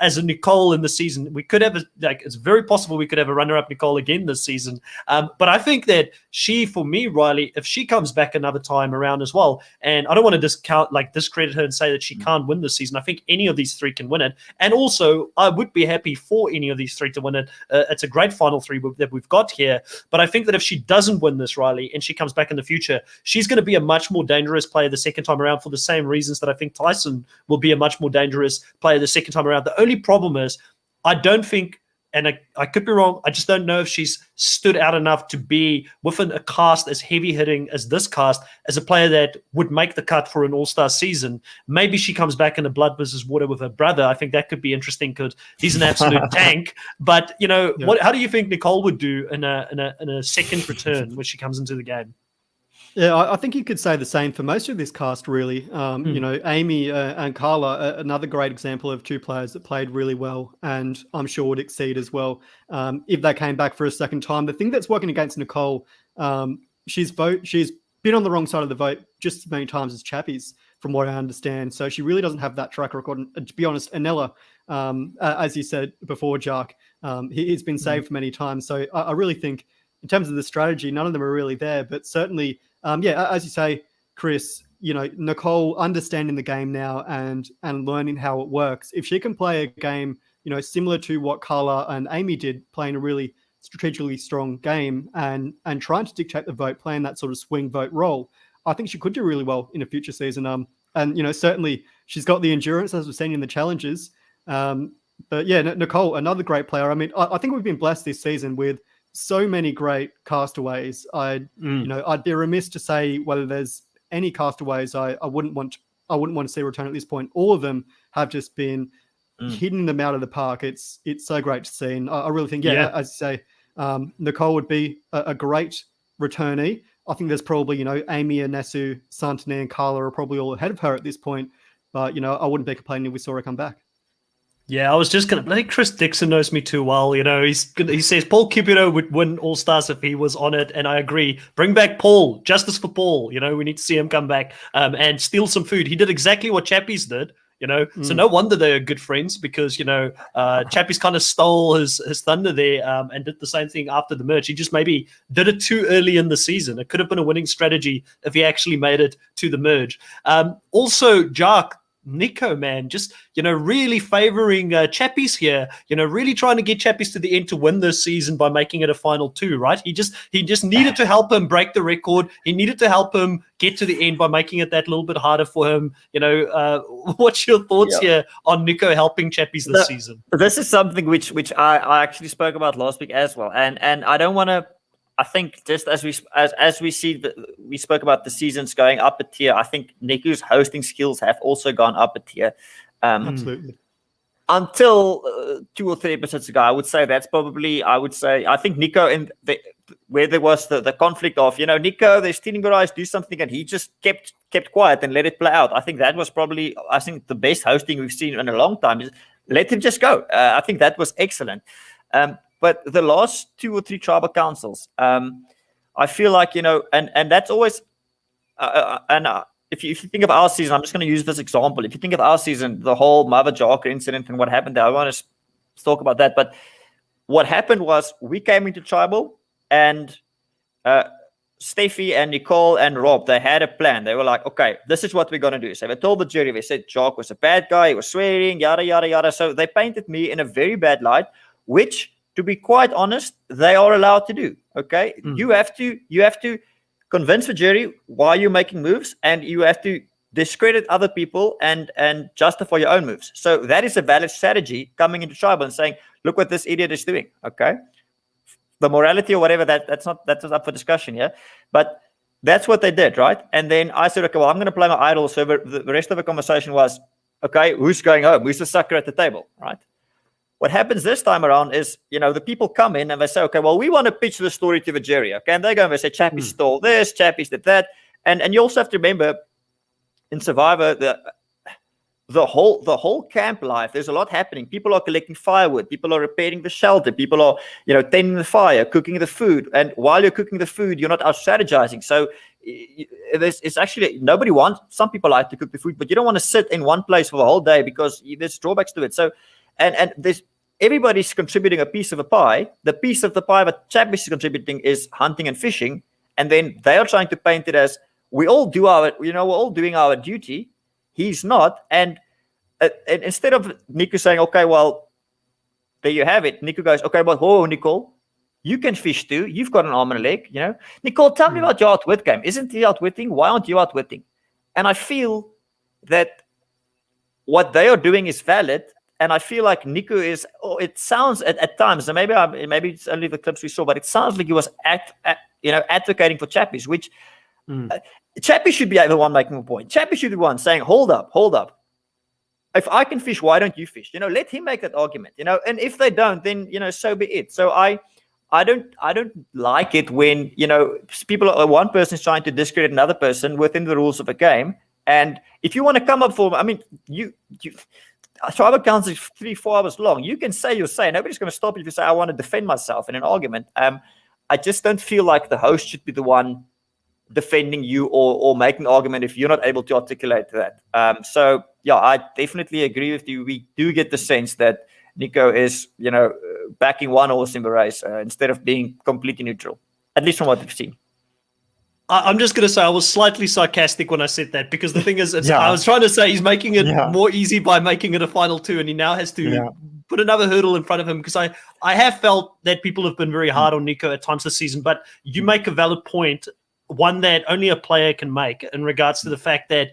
as a Nicole in the season. We could have it's very possible we could have a runner-up Nicole again this season. But I think that she, for me, Riley, if she comes back another time around as well, and I don't want to discredit her and say that she can't win this season. I think any of these three can win it. And also, I would be happy for any of these three to win it. It's a great final three that we've got here. But I think that if she doesn't win this, Riley, and she comes back in the future, she's going to be a much more dangerous player the second time around for the same reasons that I think Tyson will be a much more dangerous player the second time around. The only problem is, I don't think, and I could be wrong, I just don't know if she's stood out enough to be within a cast as heavy-hitting as this cast, as a player that would make the cut for an all-star season. Maybe she comes back in a blood versus water with her brother. I think that could be interesting because he's an absolute tank. But, you know, how do you think Nicole would do in a second return when she comes into the game? Yeah, I think you could say the same for most of this cast, really. You know, Amy and Carla, another great example of two players that played really well and I'm sure would exceed as well if they came back for a second time. The thing that's working against Nicole, she's been on the wrong side of the vote just as many times as Chappies, from what I understand. So she really doesn't have that track record. And to be honest, Anella, as you said before, Jacques, he's been saved many times. So I really think in terms of the strategy, none of them are really there, but certainly, as you say, Chris, you know, Nicole understanding the game now and learning how it works. If she can play a game, you know, similar to what Carla and Amy did, playing a really strategically strong game and trying to dictate the vote, playing that sort of swing vote role, I think she could do really well in a future season. And you know, certainly she's got the endurance, as we've seen in the challenges. But yeah, Nicole, another great player. I mean, I think we've been blessed this season with so many great castaways. I'd be remiss to say whether there's any castaways I wouldn't want I wouldn't want to see return at this point. All of them have just been hitting them out of the park. It's so great to see. And I really think, as you say, Nicole would be a great returnee. I think there's probably, Amy, Nesu, Santini, and Carla are probably all ahead of her at this point. But, I wouldn't be complaining if we saw her come back. Yeah, I was just going to... Bloody Chris Dixon knows me too well. He says Paul Cupido would win All-Stars if he was on it, and I agree. Bring back Paul. Justice for Paul. We need to see him come back and steal some food. He did exactly what Chappies did. So no wonder they're good friends, because Chappies kind of stole his thunder there and did the same thing after the merge. He just maybe did it too early in the season. It could have been a winning strategy if he actually made it to the merge. Also, Jacques, Nico, man, just really favoring Chappies here. Really trying to get Chappies to the end to win this season by making it a final 2, right? He just needed to help him break the record. He needed to help him get to the end by making it that little bit harder for him. What's your thoughts here on Nico helping Chappies this season? This is something which I actually spoke about last week as well, and I don't want to. I think just as we see, we spoke about the seasons going up a tier. I think Nico's hosting skills have also gone up a tier. Absolutely. Until 2 or 3 episodes ago, I would say I think Nico where there was the conflict of Nico, there's teaming guys, do something, and he just kept quiet and let it play out. I think that was probably the best hosting we've seen in a long time. Is let him just go. I think that was excellent. But the last 2 or 3 tribal councils, I feel like, and that's always, if you think of our season, I'm just going to use this example. If you think of our season, the whole Mother Jacques incident and what happened there, I want to talk about that. But what happened was we came into tribal, and Steffi and Nicole and Rob, they had a plan. They were like, okay, this is what we're going to do. So they told the jury, they said Jacques was a bad guy, he was swearing, yada, yada, yada. So they painted me in a very bad light, which, to be quite honest, they are allowed to do. Okay, you have to convince the jury why you're making moves, and you have to discredit other people and justify your own moves. So that is a valid strategy coming into tribal and saying, look what this idiot is doing. Okay, the morality or whatever that's up for discussion here, but that's what they did, right? And then I said, okay, well, I'm going to play my idol. So the rest of the conversation was, okay, who's going home? Who's the sucker at the table, right? What happens this time around is, the people come in and they say, okay, well, we want to pitch the story to the jury. Okay. And they go and they say, Chappies stole this, Chappies did that. And you also have to remember, in Survivor, the whole camp life, there's a lot happening. People are collecting firewood. People are repairing the shelter. People are, tending the fire, cooking the food. And while you're cooking the food, you're not out strategizing. So it's actually, nobody wants, some people like to cook the food, but you don't want to sit in one place for the whole day because there's drawbacks to it. So, and there's everybody's contributing a piece of a pie. The piece of the pie that Chappies is contributing is hunting and fishing, and then they are trying to paint it as we're all doing our duty. He's not, and instead of Nico saying, okay, well, there you have it. Nico goes, okay, but whoa, Nicole, you can fish too. You've got an arm and a leg. Nicole, tell me about your outwit game. Isn't he outwitting? Why aren't you outwitting? And I feel that what they are doing is valid. And I feel like Nico is, it sounds at times, and maybe it's only the clips we saw, but it sounds like he was advocating for Chappies, which Chappies should be the one making a point. Chappies should be the one saying, hold up. If I can fish, why don't you fish? Let him make that argument, and if they don't, then, so be it. So I don't like it when, one person is trying to discredit another person within the rules of a game. And if you want to come up for, tribal council is 3-4 hours long. You can say your say. Nobody's going to stop you if you say, I want to defend myself in an argument. I just don't feel like the host should be the one defending you or making an argument if you're not able to articulate that. So, yeah, I definitely agree with you. We do get the sense that Nico is, backing one horse in the race instead of being completely neutral, at least from what we've seen. I'm just going to say I was slightly sarcastic when I said that, because the thing is, I was trying to say he's making it more easy by making it a final 2, and he now has to put another hurdle in front of him, because I have felt that people have been very hard on Nico at times this season, but you make a valid point, one that only a player can make, in regards to the fact that,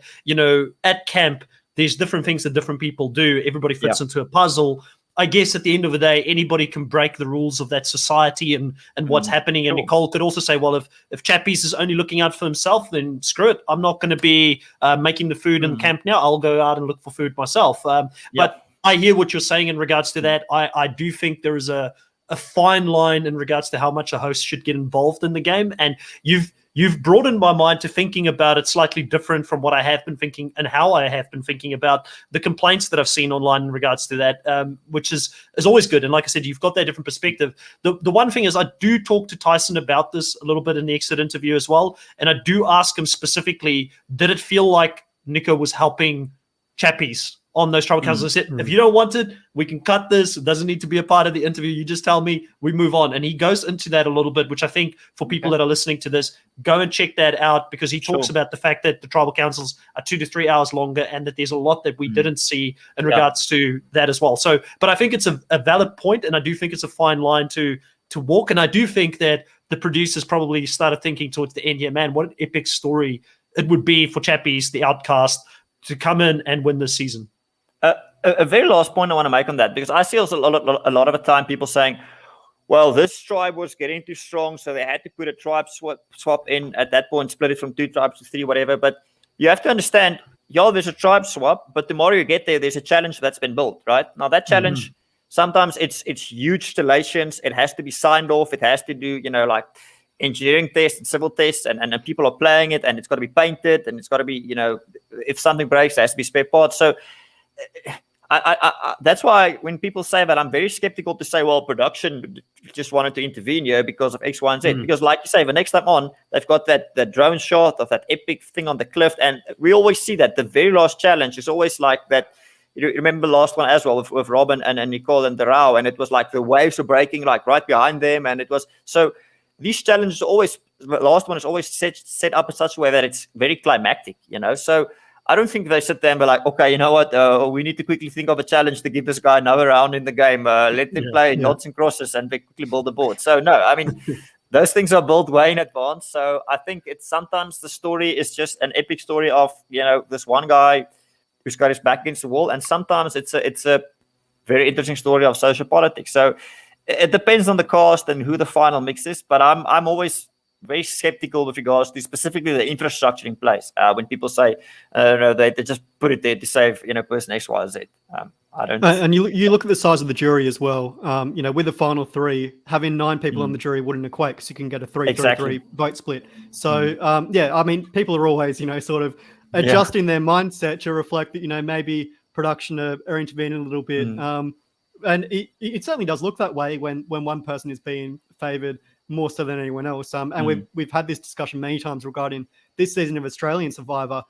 at camp, there's different things that different people do. Everybody fits into a puzzle. I guess at the end of the day, anybody can break the rules of that society and what's happening. And Nicole could also say, well, if Chappies is only looking out for himself, then screw it. I'm not going to be making the food in camp now. I'll go out and look for food myself. But I hear what you're saying in regards to that. I do think there is a fine line in regards to how much a host should get involved in the game. And you've broadened my mind to thinking about it slightly different from what I have been thinking and how I have been thinking about the complaints that I've seen online in regards to that, which is always good. And like I said, you've got that different perspective. The one thing is I do talk to Tyson about this a little bit in the exit interview as well. And I do ask him specifically, did it feel like Nico was helping Chappies on those tribal councils? I said, if you don't want it, we can cut this. It doesn't need to be a part of the interview. You just tell me, we move on. And he goes into that a little bit, which I think for people that are listening to this, go and check that out, because he talks about the fact that the tribal councils are 2 to 3 hours longer and that there's a lot that we didn't see in regards to that as well. So, but I think it's a valid point, and I do think it's a fine line to walk. And I do think that the producers probably started thinking towards the end here, man, what an epic story it would be for Chappies, the outcast, to come in and win this season. A very last point I want to make on that, because I see also a lot of the time people saying, well, this tribe was getting too strong, so they had to put a tribe swap in at that point, split it from 2 tribes to 3, whatever. But you have to understand, there's a tribe swap, but the more you get there's a challenge that's been built, right? Now, that challenge, sometimes it's huge installations. It has to be signed off. It has to do, like engineering tests and civil tests, and people are playing it, and it's got to be painted, and it's got to be, if something breaks, there has to be spare parts. So I that's why when people say that, I'm very skeptical to say, well, production just wanted to intervene here because of X, Y, and Z. Because like you say, the next time on, they've got that drone shot of that epic thing on the cliff. And we always see that the very last challenge is always like that. You remember the last one as well with Robin and Nicole and Darao, and it was like the waves were breaking like right behind them. And it was so these challenges always, the last one is always set up in such a way that it's very climactic, So I don't think they sit there and be like, okay, you know what? We need to quickly think of a challenge to give this guy another round in the game. Let them play knots and crosses and they quickly build a board. So no, I mean, those things are built way in advance. So I think it's sometimes the story is just an epic story of, this one guy who's got his back against the wall. And sometimes it's a very interesting story of social politics. So it depends on the cast and who the final mix is. But I'm always very skeptical with regards to specifically the infrastructure in place. When people say they just put it there to save person X, Y, Z. I don't. And you look at the size of the jury as well. With the final 3, having 9 people on the jury wouldn't equate, because you can get a 3-3-3 vote split. So I mean, people are always sort of adjusting their mindset to reflect that maybe production are intervening a little bit. And it certainly does look that way when one person is being favoured more so than anyone else. And we've had this discussion many times regarding this season of Australian Survivor.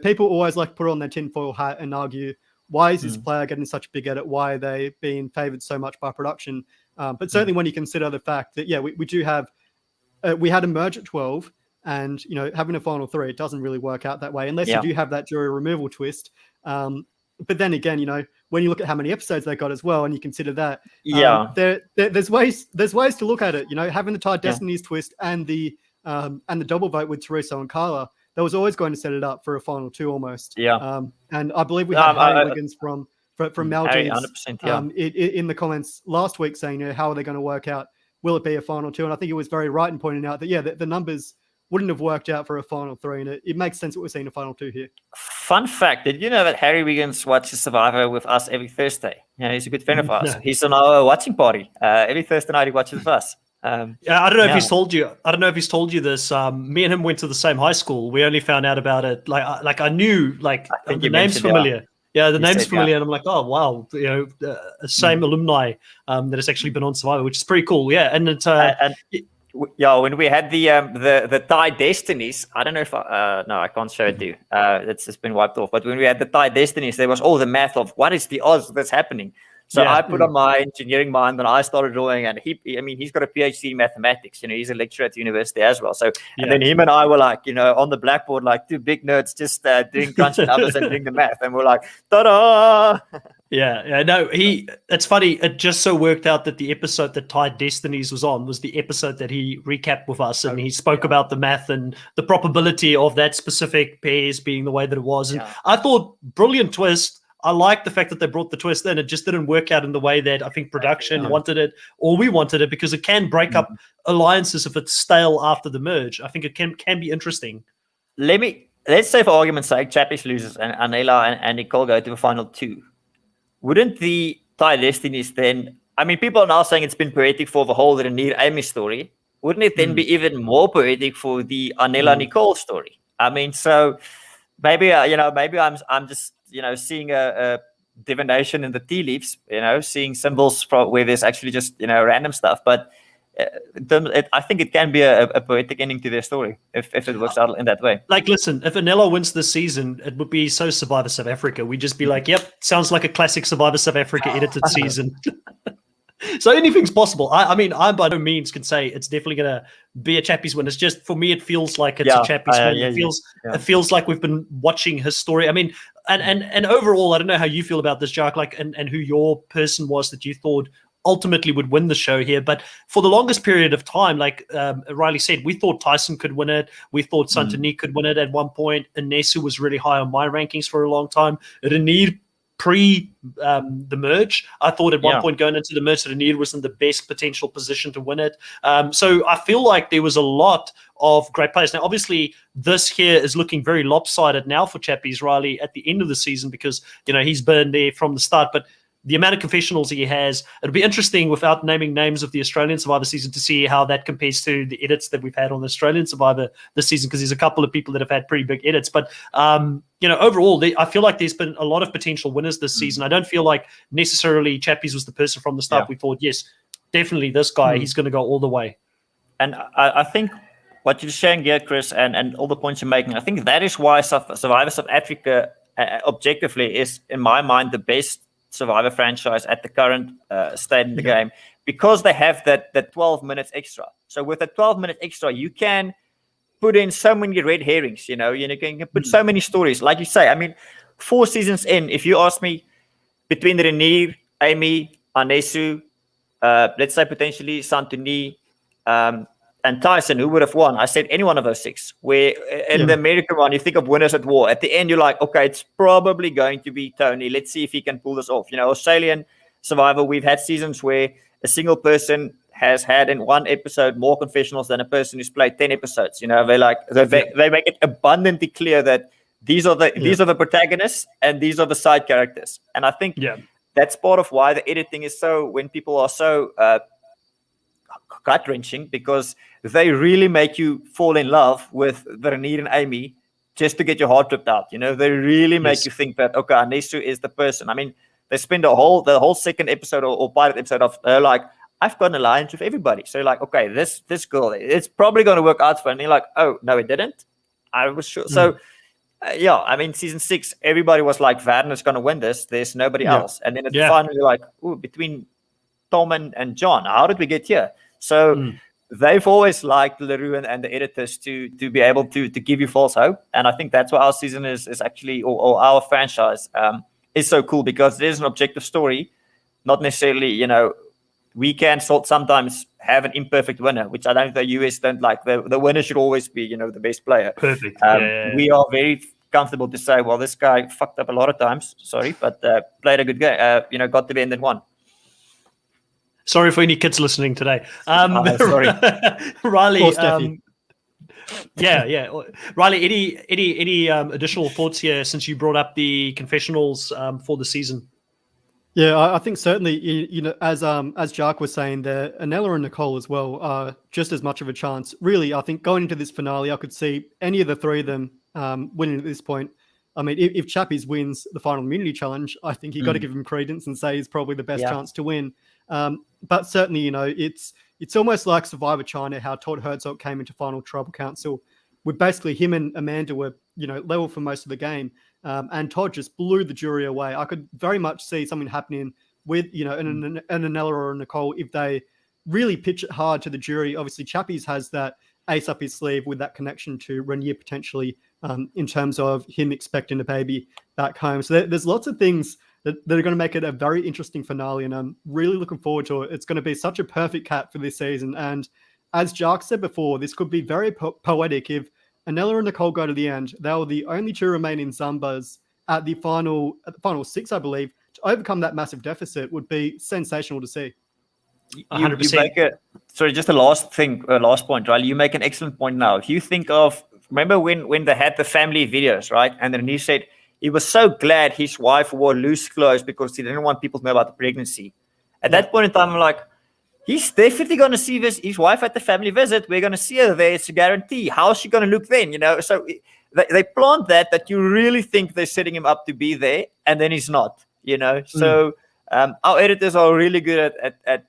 People always like to put on their tinfoil hat and argue, why is this player getting such a big edit? Why are they being favoured so much by production? But certainly when you consider the fact that, we do have, we had a merge at 12, and, having a final 3, it doesn't really work out that way unless you do have that jury removal twist. But then again, when you look at how many episodes they got as well, and you consider that, there's ways to look at it. Having the Tide Destinies twist and the double vote with Teresa and Carla, that was always going to set it up for a final 2 almost. And I believe we had Harry Wiggins from Maldives in the comments last week saying, how are they going to work out? Will it be a final 2? And I think he was very right in pointing out that the numbers wouldn't have worked out for a final 3, and it makes sense that we're seeing a final 2 here. Fun fact: did you know that Harry Wiggins watches Survivor with us every Thursday? He's a good friend of ours. He's on our watching party every Thursday night. He watches with us. I don't know if he's told you. I don't know if he's told you this. Me and him went to the same high school. We only found out about it like I knew the name's familiar. Yeah, the name's familiar, and I'm like, oh wow, same alumni that has actually been on Survivor, which is pretty cool. Yeah, and it's when we had the Tide Destinies, I don't know if I can't show it to you. It's just been wiped off. But when we had the Tide Destinies, there was all the math of what is the odds that's happening. So I put on my engineering mind and I started drawing. And he's got a PhD in mathematics. He's a lecturer at the university as well. So and then him and I were like, on the blackboard, like 2 big nerds just doing crunching numbers and doing the math. And we're like, ta-da! No, it's funny. It just so worked out that the episode that Tide Destinies was on was the episode that he recapped with us, and he spoke about the math and the probability of that specific pairs being the way that it was. And I thought, brilliant twist. I like the fact that they brought the twist in. It just didn't work out in the way that I think production wanted it, or we wanted it, because it can break up alliances if it's stale after the merge. I think it can be interesting. Let's say, for argument's sake, Chappies loses and Anela and Nicole go to the final 2. Wouldn't the Thai Destinies then? I mean, people are now saying it's been poetic for the whole Renier Amy story. Wouldn't it then be even more poetic for the Anela Nicole story? I mean, so maybe maybe I'm just seeing a divination in the tea leaves, seeing symbols where there's actually just random stuff. But I think it can be a poetic ending to their story if it works out in that way. Like, listen, if Anela wins this season, it would be so Survivor South Africa. We'd just be like, yep, sounds like a classic Survivor South Africa edited season. So anything's possible. I mean, I by no means can say it's definitely going to be a Chappies win. It's just, for me, it feels like it's a Chappies win. It feels like we've been watching his story. I mean, and overall, I don't know how you feel about this, Jacques, like, and who your person was that you thought ultimately would win the show here. But for the longest period of time, like Riley said, we thought Tyson could win it. We thought Santini could win it at one point. Inesu was really high on my rankings for a long time. Renier the merge, I thought at one point going into the merge, Renier was in the best potential position to win it. So I feel like there was a lot of great players. Now, obviously, this here is looking very lopsided now for Chappies, Riley, at the end of the season, because he's been there from the start. But the amount of confessionals he has, it'll be interesting, without naming names of the Australian Survivor season, to see how that compares to the edits that we've had on the Australian Survivor this season, because there's a couple of people that have had pretty big edits. But, overall, I feel like there's been a lot of potential winners this season. I don't feel like necessarily Chappies was the person from the start. We thought, yes, definitely this guy, he's going to go all the way. And I think what you're sharing here, Chris, and all the points you're making, I think that is why Survivor South Africa, objectively, is, in my mind, the best Survivor franchise at the current state in the game, because they have that 12 minutes extra. So with a 12 minute extra, you can put in so many red herrings. You can put so many stories. Like you say, I mean, 4 seasons in, if you ask me, between Renier, Amy, Anesu, let's say potentially Santini, and Tyson, who would have won? I said any one of those 6. Where in the American one, you think of winners at war. At the end, you're like, okay, it's probably going to be Tony. Let's see if he can pull this off. Australian Survivor, we've had seasons where a single person has had in one episode more confessionals than a person who's played 10 episodes. They make it abundantly clear that these are the protagonists and these are the side characters. And I think that's part of why the editing is so, when people are so gut-wrenching, because they really make you fall in love with the Renier and Amy just to get your heart ripped out. They really make you think that, okay, Anesu is the person. I mean, they spend the whole second episode or pilot episode of like, I've got an alliance with everybody. So like, okay, this girl, it's probably going to work out for her. And you're like, oh, no, it didn't. I was sure. So, I mean, season 6, everybody was like, Wagner's going to win this. There's nobody else. And then finally, like, ooh, between Tom and John, how did we get here? So they've always liked Leroux and the editors to be able to give you false hope. And I think that's why our season is actually, or our franchise is so cool, because there's an objective story, not necessarily, we can sometimes have an imperfect winner, which I don't think the US don't like. The winner should always be, the best player. Perfect. We are very comfortable to say, well, this guy fucked up a lot of times, sorry, but played a good game, got to the end and won. Sorry for any kids listening today. Sorry. Riley. Riley, any additional thoughts here since you brought up the confessionals for the season? Yeah, I think certainly, as Jacques was saying there, Anela and Nicole as well are just as much of a chance. Really, I think going into this finale, I could see any of the 3 of them winning at this point. I mean, if Chappies wins the final immunity challenge, I think you got to give him credence and say he's probably the best chance to win. But certainly, it's almost like Survivor China, how Todd Herzog came into Final Tribal Council with basically him and Amanda were, level for most of the game. And Todd just blew the jury away. I could very much see something happening with, an Anela or a Nicole if they really pitch it hard to the jury. Obviously, Chappies has that ace up his sleeve with that connection to Renier potentially in terms of him expecting a baby back home. So there's lots of things that are going to make it a very interesting finale, and I'm really looking forward to it. It's going to be such a perfect cap for this season. And as Jacques said before, this could be very poetic if Anela and Nicole go to the end. They were the only 2 remaining Zumbas at the final 6, I believe, to overcome that massive deficit would be sensational to see. You 100%. make just a last point, Riley. You make an excellent point now. If you think of, remember when they had the family videos, right? And then he said he was so glad his wife wore loose clothes because he didn't want people to know about the pregnancy. At that point in time, I'm like, he's definitely going to see his wife at the family visit. We're going to see her there. It's a guarantee. How's she going to look then? So they plant that you really think they're setting him up to be there, and then he's not. So our editors are really good at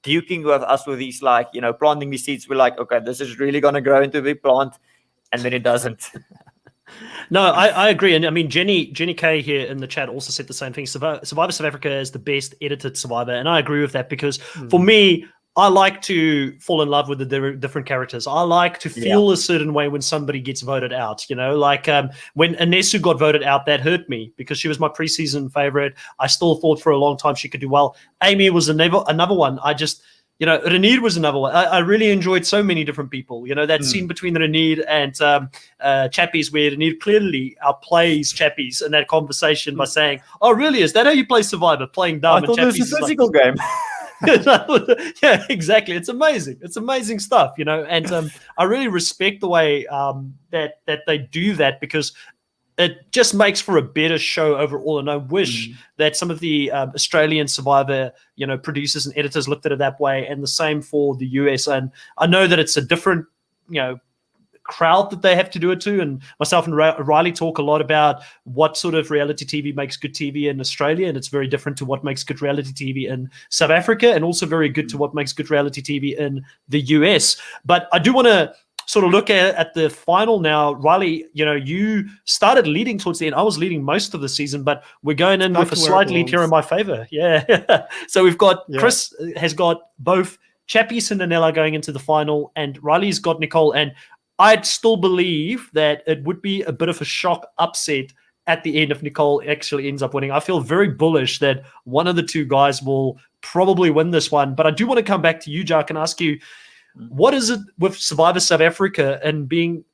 duking with us with these, like, planting these seeds. We're like, okay, this is really going to grow into a big plant, and then it doesn't. No, I agree. And I mean, Jenny K here in the chat also said the same thing. Survivor South Africa is the best edited Survivor. And I agree with that because for me, I like to fall in love with the different characters. I like to feel a certain way when somebody gets voted out, like when Anesu got voted out, that hurt me because she was my preseason favorite. I still thought for a long time she could do well. Amy was another one. Renier was another one. I really enjoyed so many different people. That scene between Renier and Chappies where Renier clearly outplays Chappies in that conversation by saying, "Oh, really? Is that how you play Survivor? Playing dumb?" I thought it was a physical game. Yeah, exactly. It's amazing. It's amazing stuff, and I really respect the way that they do that because it just makes for a better show overall. And I wish that some of the Australian Survivor, producers and editors looked at it that way, and the same for the US. And I know that it's a different, crowd that they have to do it to. And myself and Riley talk a lot about what sort of reality TV makes good TV in Australia, and it's very different to what makes good reality TV in South Africa, and also very good to what makes good reality TV in the US. But I do want to sort of look at the final now. Riley, you started leading towards the end. I was leading most of the season, but we're going in with a slight lead here in my favor. Yeah. So we've got Chris has got both Chappies and Nanella going into the final, and Riley's got Nicole. And I'd still believe that it would be a bit of a shock upset at the end if Nicole actually ends up winning. I feel very bullish that one of the two guys will probably win this one. But I do want to come back to you, Jacques, and ask you, what is it with Survivor South Africa and being,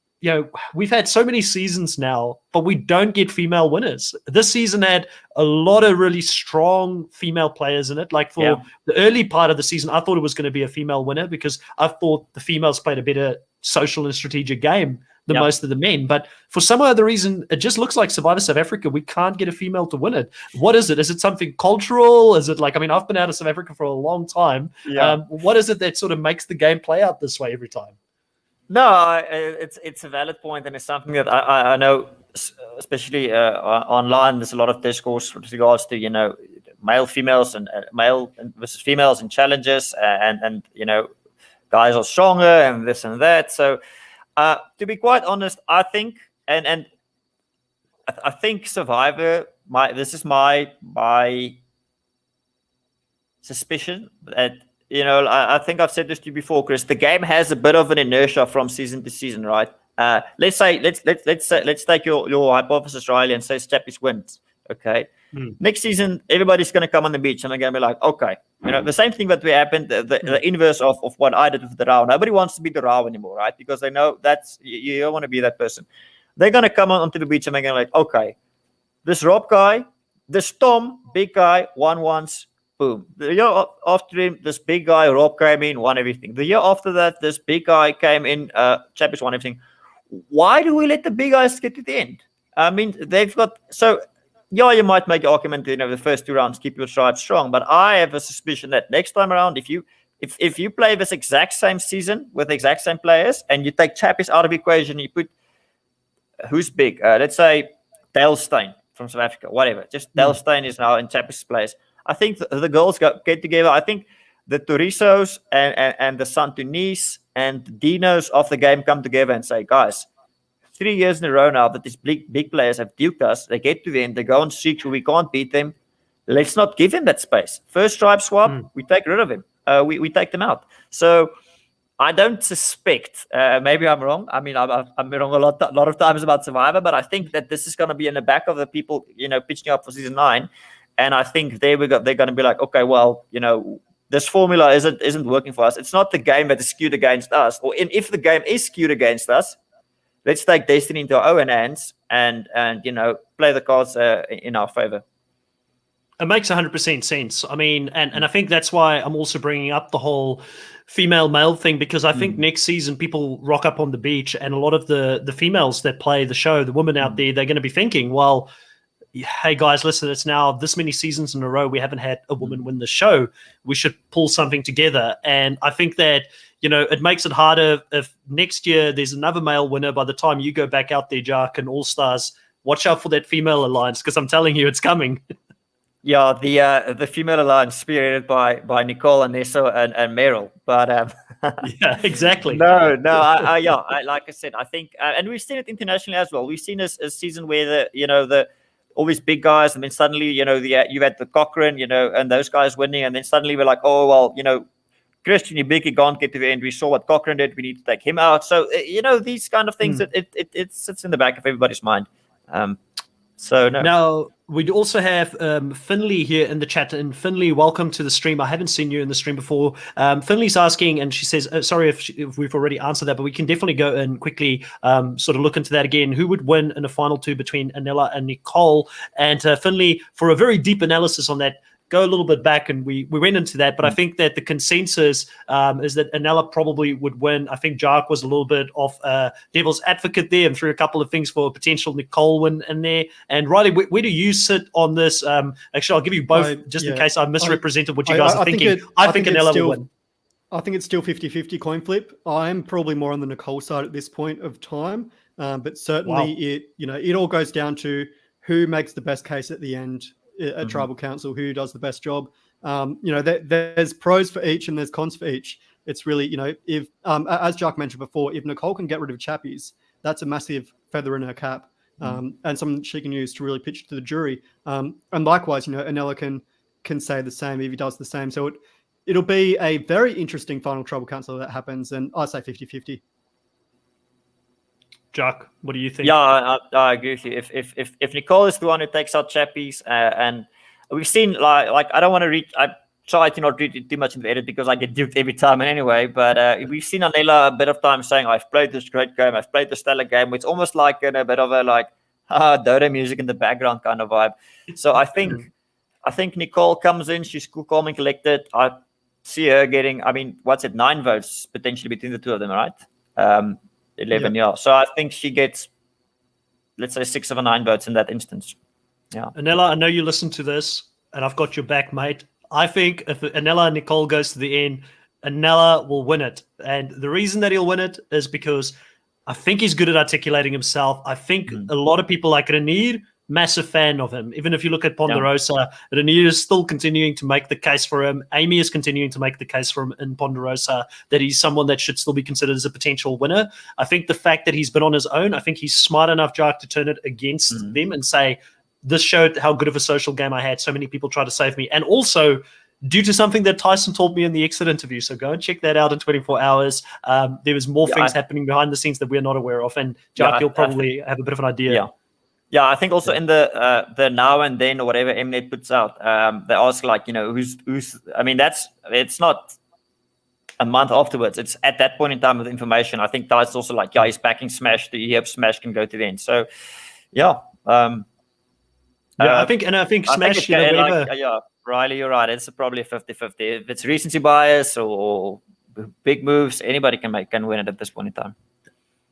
we've had so many seasons now, but we don't get female winners. This season had a lot of really strong female players in it. Like for the early part of the season, I thought it was going to be a female winner because I thought the females played a better social and strategic game than most of the men. But for some other reason, it just looks like Survivor South Africa, we can't get a female to win it. What is it? Is it something cultural? Is it like, I've been out of South Africa for a long time. What is it that sort of makes the game play out this way every time? No, it's a valid point, and it's something that I know, especially online. There's a lot of discourse with regards to male versus females and challenges, and guys are stronger and this and that. So to be quite honest, I think and I think Survivor. This is my suspicion that. I think I've said this to you before, Chris. The game has a bit of an inertia from season to season, right? Let's take your hypothesis, Riley, and say Chappies wins. Okay. Next season, everybody's going to come on the beach and they're going to be like, okay, the same thing that happened, the inverse of what I did with the Rao. Nobody wants to be the Rao anymore, right? Because they know that's you don't want to be that person. They're going to come onto the beach and they're going to like, okay, this Rob guy, this Tom, big guy, won once. Boom. The year after him, this big guy, Rob, came in, won everything. The year after that, this big guy came in, Chappies won everything. Why do we let the big guys get to the end? They've got... So, you might make an argument, the first 2 rounds, keep your tribe strong. But I have a suspicion that next time around, if you play this exact same season with the exact same players, and you take Chappies out of the equation, you put... Who's big? Let's say Dale Steyn from South Africa, whatever. Just Dale Steyn is now in Chappies' place. I think the girls get together. I think the Torisos and the Santonis and the Dinos of the game come together and say, guys, 3 years in a row now that these big players have duped us. They get to the end. They go on streaks where we can't beat them. Let's not give him that space. First tribe swap, we take rid of him. We take them out. So I don't suspect, maybe I'm wrong. I'm wrong a lot of times about Survivor, but I think that this is going to be in the back of the people, pitching up for season 9. And I think they're going to be like, okay, well, this formula isn't working for us. It's not the game that is skewed against us. Or if the game is skewed against us, let's take destiny into our own hands and play the cards in our favor. It makes 100% sense. I mean, and I think that's why I'm also bringing up the whole female-male thing, because I think next season people rock up on the beach, and a lot of the females that play the show, the women out there, they're going to be thinking, well, hey guys, listen, it's now this many seasons in a row we haven't had a woman win the show. We should pull something together. And I think that, it makes it harder if next year there's another male winner. By the time you go back out there, Jacques, and All Stars, watch out for that female alliance, because I'm telling you, it's coming. Yeah, the female alliance spearheaded by Nicole and Nessa and Meryl. But yeah, exactly. No, like I said, I think, and we've seen it internationally as well. We've seen a season where the all these big guys, and then suddenly, you had the Cochrane, and those guys winning, and then suddenly we're like, oh well, Christian Ibiki can't get to the end. We saw what Cochrane did. We need to take him out. So these kind of things, it sits in the back of everybody's mind. So no. Now we also have Finley here in the chat, and Finley, welcome to the stream. I haven't seen you in the stream before. Finley's asking, and she says, sorry if we've already answered that, but we can definitely go and quickly sort of look into that again. Who would win in a final two between Anela and Nicole? And Finley, for a very deep analysis on that, go a little bit back, and we went into that, but I think that the consensus is that Anela probably would win. I think Jacques was a little bit of devil's advocate there and threw a couple of things for a potential Nicole win in there. And Riley, where do you sit on this? Actually, I'll give you both in case I misrepresented what you guys are thinking. I think Anela will win. I think it's still 50-50 coin flip. I'm probably more on the Nicole side at this point of time, but certainly it all goes down to who makes the best case at the end. A tribal council, who does the best job. There's pros for each and there's cons for each. It's really, if as Jacques mentioned before, if Nicole can get rid of Chappies, that's a massive feather in her cap, and something she can use to really pitch to the jury. And likewise, Anela can say the same if he does the same. So it'll be a very interesting final tribal council that happens, and I say 50-50. Jacques, what do you think? Yeah, I agree with you. If Nicole is the one who takes out Chappies, and we've seen like I don't want to read. I try to not read too much into the edit because I get duped every time anyway. But we've seen Anela a bit of time saying, "I've played this great game. I've played this stellar game." It's almost like in a bit of a Dota music in the background kind of vibe. So I think Nicole comes in. She's cool, calm, and collected. I see her getting. 9 votes potentially between the two of them, right? 11, yeah. So I think she gets, let's say, 6 of 9 votes in that instance. Yeah. Anela, I know you listen to this, and I've got your back, mate. I think if Anela and Nicole goes to the end, Anela will win it. And the reason that he'll win it is because I think he's good at articulating himself. I think a lot of people like Renier, massive fan of him. Even if you look at Ponderosa, Renier is still continuing to make the case for him. Amy is continuing to make the case for him in Ponderosa, that he's someone that should still be considered as a potential winner. I think the fact that he's been on his own, I think he's smart enough, Jacques, to turn it against them and say, this showed how good of a social game I had. So many people tried to save me. And also, due to something that Tyson told me in the exit interview. So go and check that out in 24 hours. There was more things happening behind the scenes that we're not aware of. And Jacques, you'll probably have a bit of an idea. Yeah, I think also in the now and then or whatever Mnet puts out, they ask who's. It's not a month afterwards. It's at that point in time with information. I think Ty's also he's backing Smash. He hopes Smash can go to the end. So, yeah. I think Smash. Riley, you're right. It's probably a 50-50. If it's recency bias or big moves, anybody can win it at this point in time.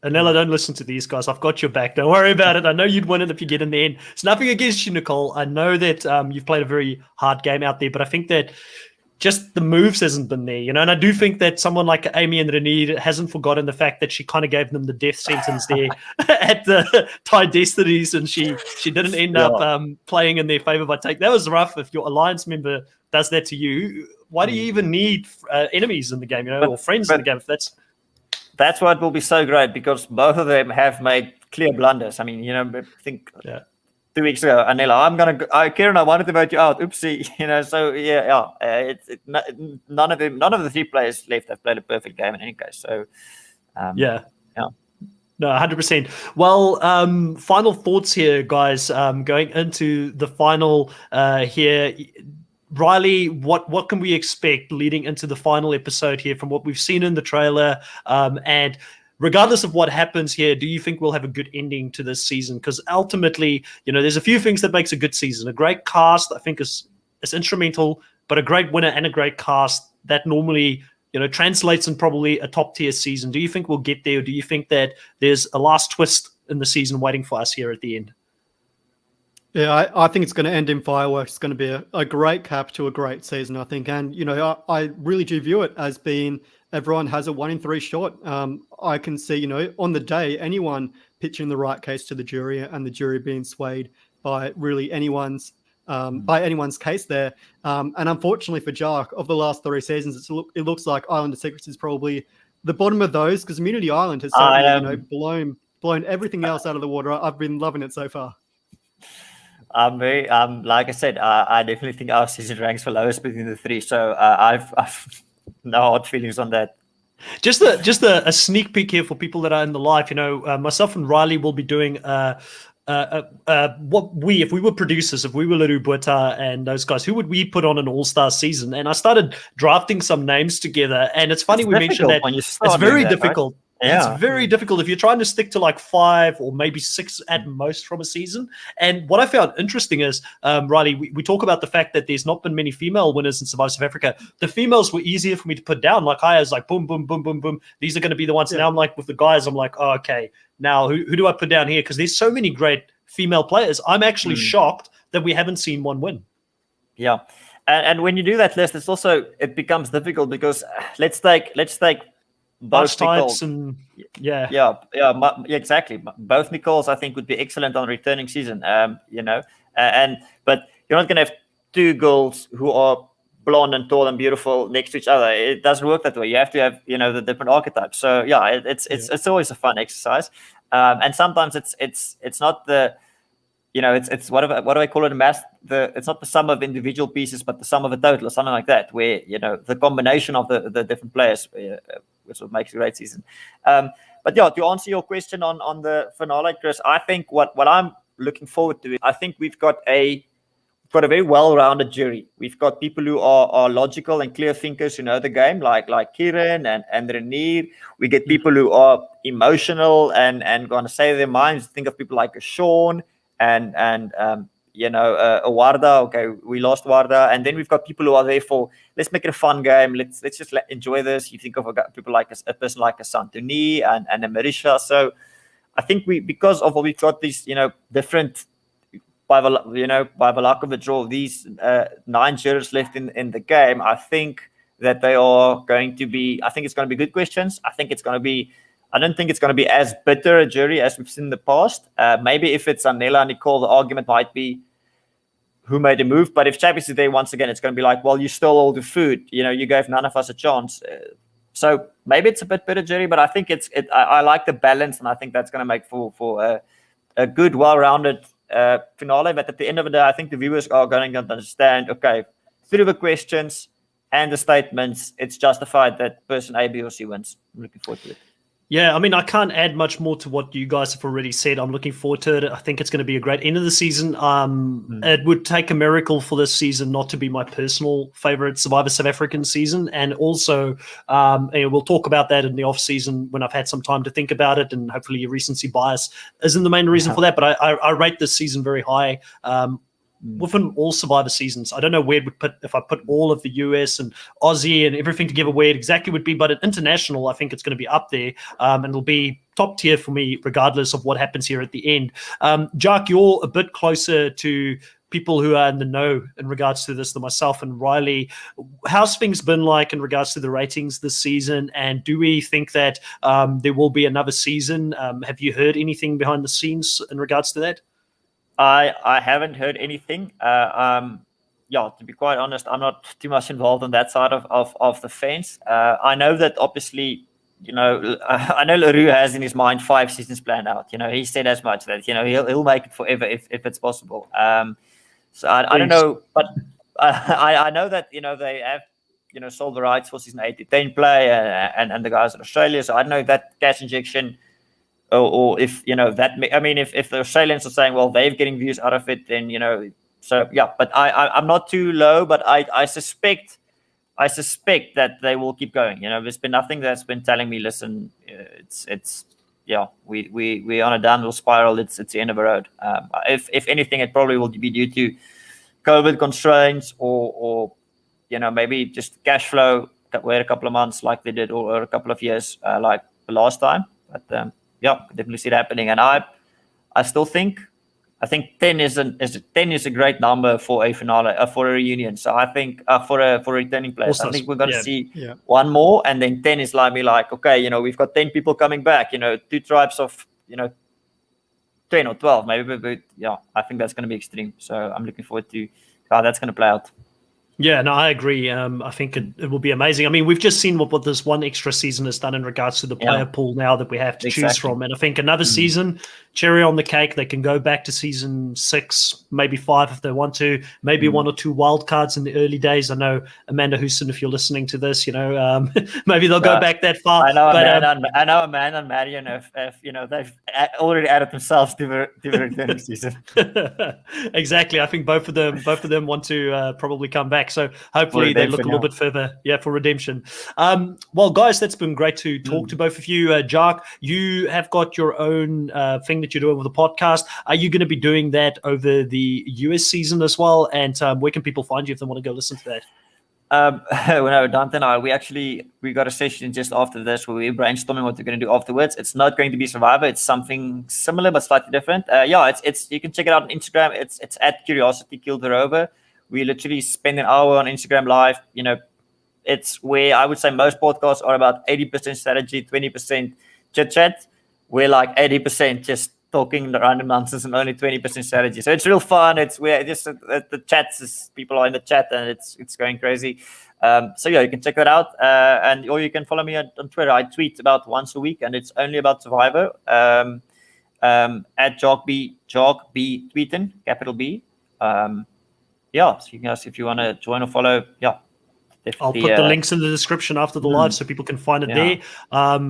Anela, don't listen to these guys. I've got your back. Don't worry about it. I know you'd win it if you get in the end. It's nothing against you, Nicole. I know that you've played a very hard game out there, but I think that just the moves hasn't been there, And I do think that someone like Amy and Renier hasn't forgotten the fact that she kind of gave them the death sentence there at the Thai Destinies, and she didn't end up playing in their favor by take. That was rough. If your alliance member does that to you, why do you even need enemies in the game, or friends in the game? If that's why it will be so great, because both of them have made clear blunders. I think 2 weeks ago, Anela, Kieran, I wanted to vote you out. Oopsie, So none of the 3 players left have played a perfect game in any case. So No, 100%. Well, final thoughts here, guys. Going into the final here. Riley, what can we expect leading into the final episode here from what we've seen in the trailer? And regardless of what happens here, do you think we'll have a good ending to this season? Because ultimately, there's a few things that makes a good season. A great cast, I think, is instrumental, but a great winner and a great cast that normally translates in probably a top tier season. Do you think we'll get there? Or do you think that there's a last twist in the season waiting for us here at the end? Yeah, I think it's going to end in fireworks. It's going to be a great cap to a great season, I think. And, I really do view it as being everyone has a 1 in 3 shot. I can see, on the day, anyone pitching the right case to the jury and the jury being swayed by really anyone's case there. And unfortunately for Jacques, of the last 3 seasons, it looks like Island of Secrets is probably the bottom of those, because Immunity Island has certainly, blown everything else out of the water. I've been loving it so far. Like I said, I definitely think our season ranks for lowest between the 3. So I've no hard feelings on that. Just a sneak peek here for people that are in the live. Myself and Riley will be doing if we were producers, if we were Leru Bueta and those guys, who would we put on an all-star season? And I started drafting some names together, and it's funny we mentioned that it's very difficult. Right? Yeah. It's very difficult if you're trying to stick to like 5 or maybe 6 at most from a season. And what I found interesting is, Riley, we talk about the fact that there's not been many female winners in Survivor South Africa. The females were easier for me to put down. Like I was like, boom, boom, boom, boom, boom. These are going to be the ones. Yeah. Now I'm like, with the guys, I'm like, oh, okay, now who do I put down here? Because there's so many great female players. I'm actually shocked that we haven't seen one win. Yeah. And when you do that list, it becomes difficult because let's take both types and exactly. Both Nicoles, I think, would be excellent on a returning season. But you're not going to have 2 girls who are blonde and tall and beautiful next to each other. It doesn't work that way. You have to have the different archetypes. So it's always a fun exercise. And sometimes it's not the it's what do I call it in math? It's not the sum of individual pieces, but the sum of a total or something like that, where the combination of the different players, which what makes a great season. But yeah, to answer your question on the finale, Chris, I think what I'm looking forward to, I think we've got a very well-rounded jury. We've got people who are logical and clear thinkers who know the game, like Kieran and Renier. We get people who are emotional and going to say their minds. Think of people like Sean and Warda. Okay, we lost Warda, and then we've got people who are there for, let's make it a fun game. Let's just enjoy this. You think of people like a person like a Santoni and a Marisha. So I think because of what we've got these different, by the luck of the draw, these 9 jurors left in the game. I think that they are going to be. I think it's going to be good questions. I don't think it's going to be as bitter a jury as we've seen in the past. Maybe if it's Anela and Nicole, the argument might be who made a move. But if Chappie's is there once again, it's going to be like, well, you stole all the food. You gave none of us a chance. So maybe it's a bit bitter jury, but I think I like the balance, and I think that's going to make for a good, well-rounded finale. But at the end of the day, I think the viewers are going to understand, okay, through the questions and the statements, it's justified that person A, B, or C wins. I'm looking forward to it. Yeah, I mean, I can't add much more to what you guys have already said. I'm looking forward to it. I think it's going to be a great end of the season. It would take a miracle for this season not to be my personal favorite Survivor South African season. And also, we'll talk about that in the off season when I've had some time to think about it, and hopefully your recency bias isn't the main reason for that. But I rate this season very high. Within all Survivor seasons, I don't know where it would put, if I put all of the US and Aussie and everything together, where it exactly would be. But at international, I think it's going to be up there, and it'll be top tier for me, regardless of what happens here at the end. Jacques, you're a bit closer to people who are in the know in regards to this than myself and Riley. How's things been like in regards to the ratings this season? And do we think that there will be another season? Have you heard anything behind the scenes in regards to that? I haven't heard anything. To be quite honest, I'm not too much involved on that side of the fence. I know that obviously, I know Leroux has in his mind 5 seasons planned out. He said as much that he'll make it forever if it's possible. So I don't know, but I know that they have sold the rights for season 8 to 10 play and the guys in Australia. So I don't know if that cash injection. Or if if the Australians are saying, well, they're getting views out of it, then so yeah. But I'm not too low, but I suspect I suspect that they will keep going. There's been nothing that's been telling me, listen, it's we're on a downward spiral. It's the end of the road. If anything, it probably will be due to COVID constraints or maybe just cash flow. Wait a couple of months like they did, or a couple of years like the last time. But definitely see it happening. And I still think 10 is a great number for a finale, for a reunion. So I think for returning players, I think we're going to see one more, and then 10 is like okay, we've got 10 people coming back. 2 tribes of 10 or 12 maybe, but I think that's going to be extreme. So I'm looking forward to how that's going to play out. Yeah, no, I agree. I think it will be amazing. I mean, we've just seen what this one extra season has done in regards to the player pool now that we have to choose from. And I think another season, cherry on the cake, they can go back to season 6, maybe 5 if they want to, maybe 1 or 2 wild cards in the early days. I know, Amanda Houston, if you're listening to this, maybe they'll go back that far. I know Amanda and Marion, if they've already added themselves to the returning season. Exactly. I think both of them want to probably come back. So hopefully they look a little bit further, for redemption. Well, guys, that's been great to talk to both of you. Jacques, you have got your own thing that you're doing with the podcast. Are you going to be doing that over the US season as well? And where can people find you if they want to go listen to that? No, Dante and I, we got a session just after this where we're brainstorming what we're going to do afterwards. It's not going to be Survivor. It's something similar but slightly different. It's you can check it out on Instagram. It's at Curiosity Killed the Rover. We literally spend an hour on Instagram Live. It's where I would say most podcasts are about 80% strategy, 20% chit chat. We're like 80% just talking random nonsense and only 20% strategy. So it's real fun. It's where just the chats is people are in the chat and it's going crazy. So you can check that out. Or you can follow me on Twitter. I tweet about once a week and it's only about Survivor. At Jacques B tweeting, capital B. So you guys, if you want to join or follow, I'll put the links in the description after the live so people can find it there.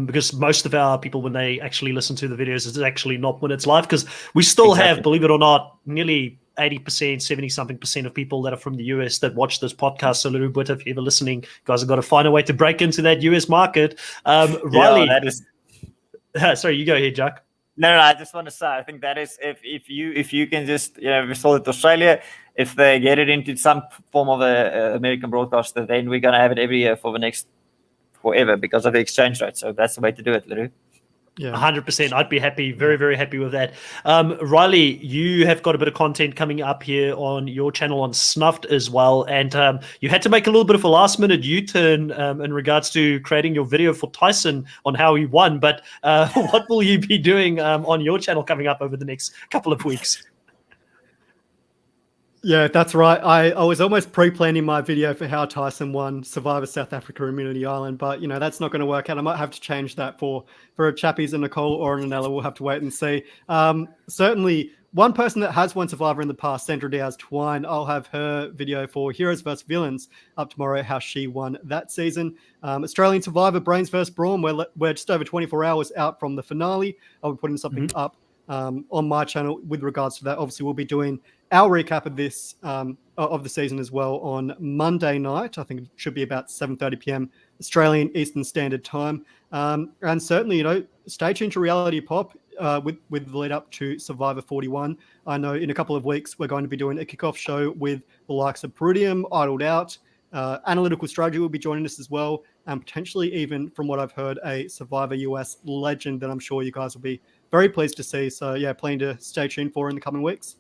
Because most of our people, when they actually listen to the videos, it's actually not when it's live, because we still have, believe it or not, nearly 80%, 70-something% of people that are from the US that watch this podcast. So a little bit, if you're ever listening, guys have got to find a way to break into that US market. Riley, sorry, you go here, Jacques. No, I just want to say, I think that is if you can just we sold it to Australia. If they get it into some form of a American broadcaster, then we're gonna have it every year for the next forever because of the exchange rate. So that's the way to do it, Leroux. Yeah, 100%. I'd be happy, very, very happy with that. Riley, you have got a bit of content coming up here on your channel on Snuffed as well, and you had to make a little bit of a last-minute U-turn in regards to creating your video for Tyson on how he won. But what will you be doing on your channel coming up over the next couple of weeks? Yeah, that's right. I was almost pre-planning my video for how Tyson won Survivor South Africa Immunity Island, but that's not going to work out. I might have to change that for a Chappies and Nicole or an Anella. We'll have to wait and see. Certainly, one person that has won Survivor in the past, Sandra Diaz-Twine, I'll have her video for Heroes vs. Villains up tomorrow, how she won that season. Australian Survivor, Brains vs. Brawn, we're just over 24 hours out from the finale. I'll be putting something up on my channel with regards to that. Obviously, we'll be doing our recap of this of the season as well on Monday night. I think it should be about 7:30 p.m. Australian Eastern Standard Time. And certainly, stay tuned to Reality Pop with the lead up to Survivor 41. I know in a couple of weeks we're going to be doing a kickoff show with the likes of Peridium, Idled Out, Analytical Strategy will be joining us as well, and potentially even, from what I've heard, a Survivor US legend that I'm sure you guys will be very pleased to see. So yeah, planning to stay tuned for in the coming weeks.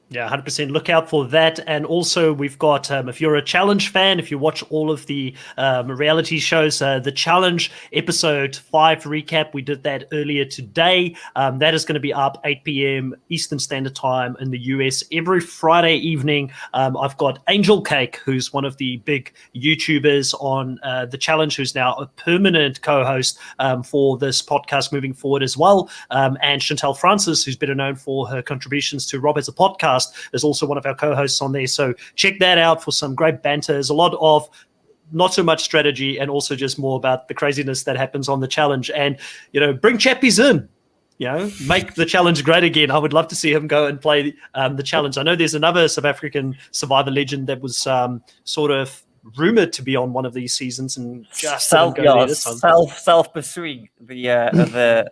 Yeah, 100%. Look out for that. And also, we've got, if you're a Challenge fan, if you watch all of the reality shows, the Challenge episode 5 recap, we did that earlier today. That is going to be up 8 p.m. Eastern Standard Time in the US every Friday evening. I've got Angel Cake, who's one of the big YouTubers on the Challenge, who's now a permanent co-host for this podcast moving forward as well. And Chantel Francis, who's better known for her contributions to Rob as a podcast, is also one of our co-hosts on there. So check that out for some great banter. There's a lot of not so much strategy and also just more about the craziness that happens on the Challenge. And, bring Chappies in, make the Challenge great again. I would love to see him go and play the Challenge. I know there's another South African Survivor legend that was sort of rumored to be on one of these seasons and just didn't go there this time. self pursuing the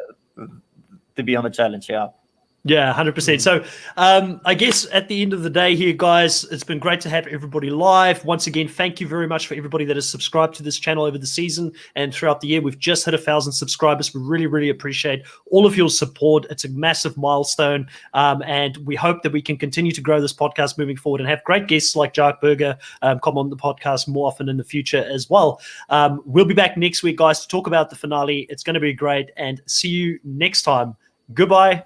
to be on the challenge. Yeah, 100%. So I guess at the end of the day here, guys, it's been great to have everybody live. Once again, thank you very much for everybody that has subscribed to this channel over the season and throughout the year. We've just hit 1,000 subscribers. We really, really appreciate all of your support. It's a massive milestone. And we hope that we can continue to grow this podcast moving forward and have great guests like Jacques Berger come on the podcast more often in the future as well. We'll be back next week, guys, to talk about the finale. It's going to be great. And see you next time. Goodbye.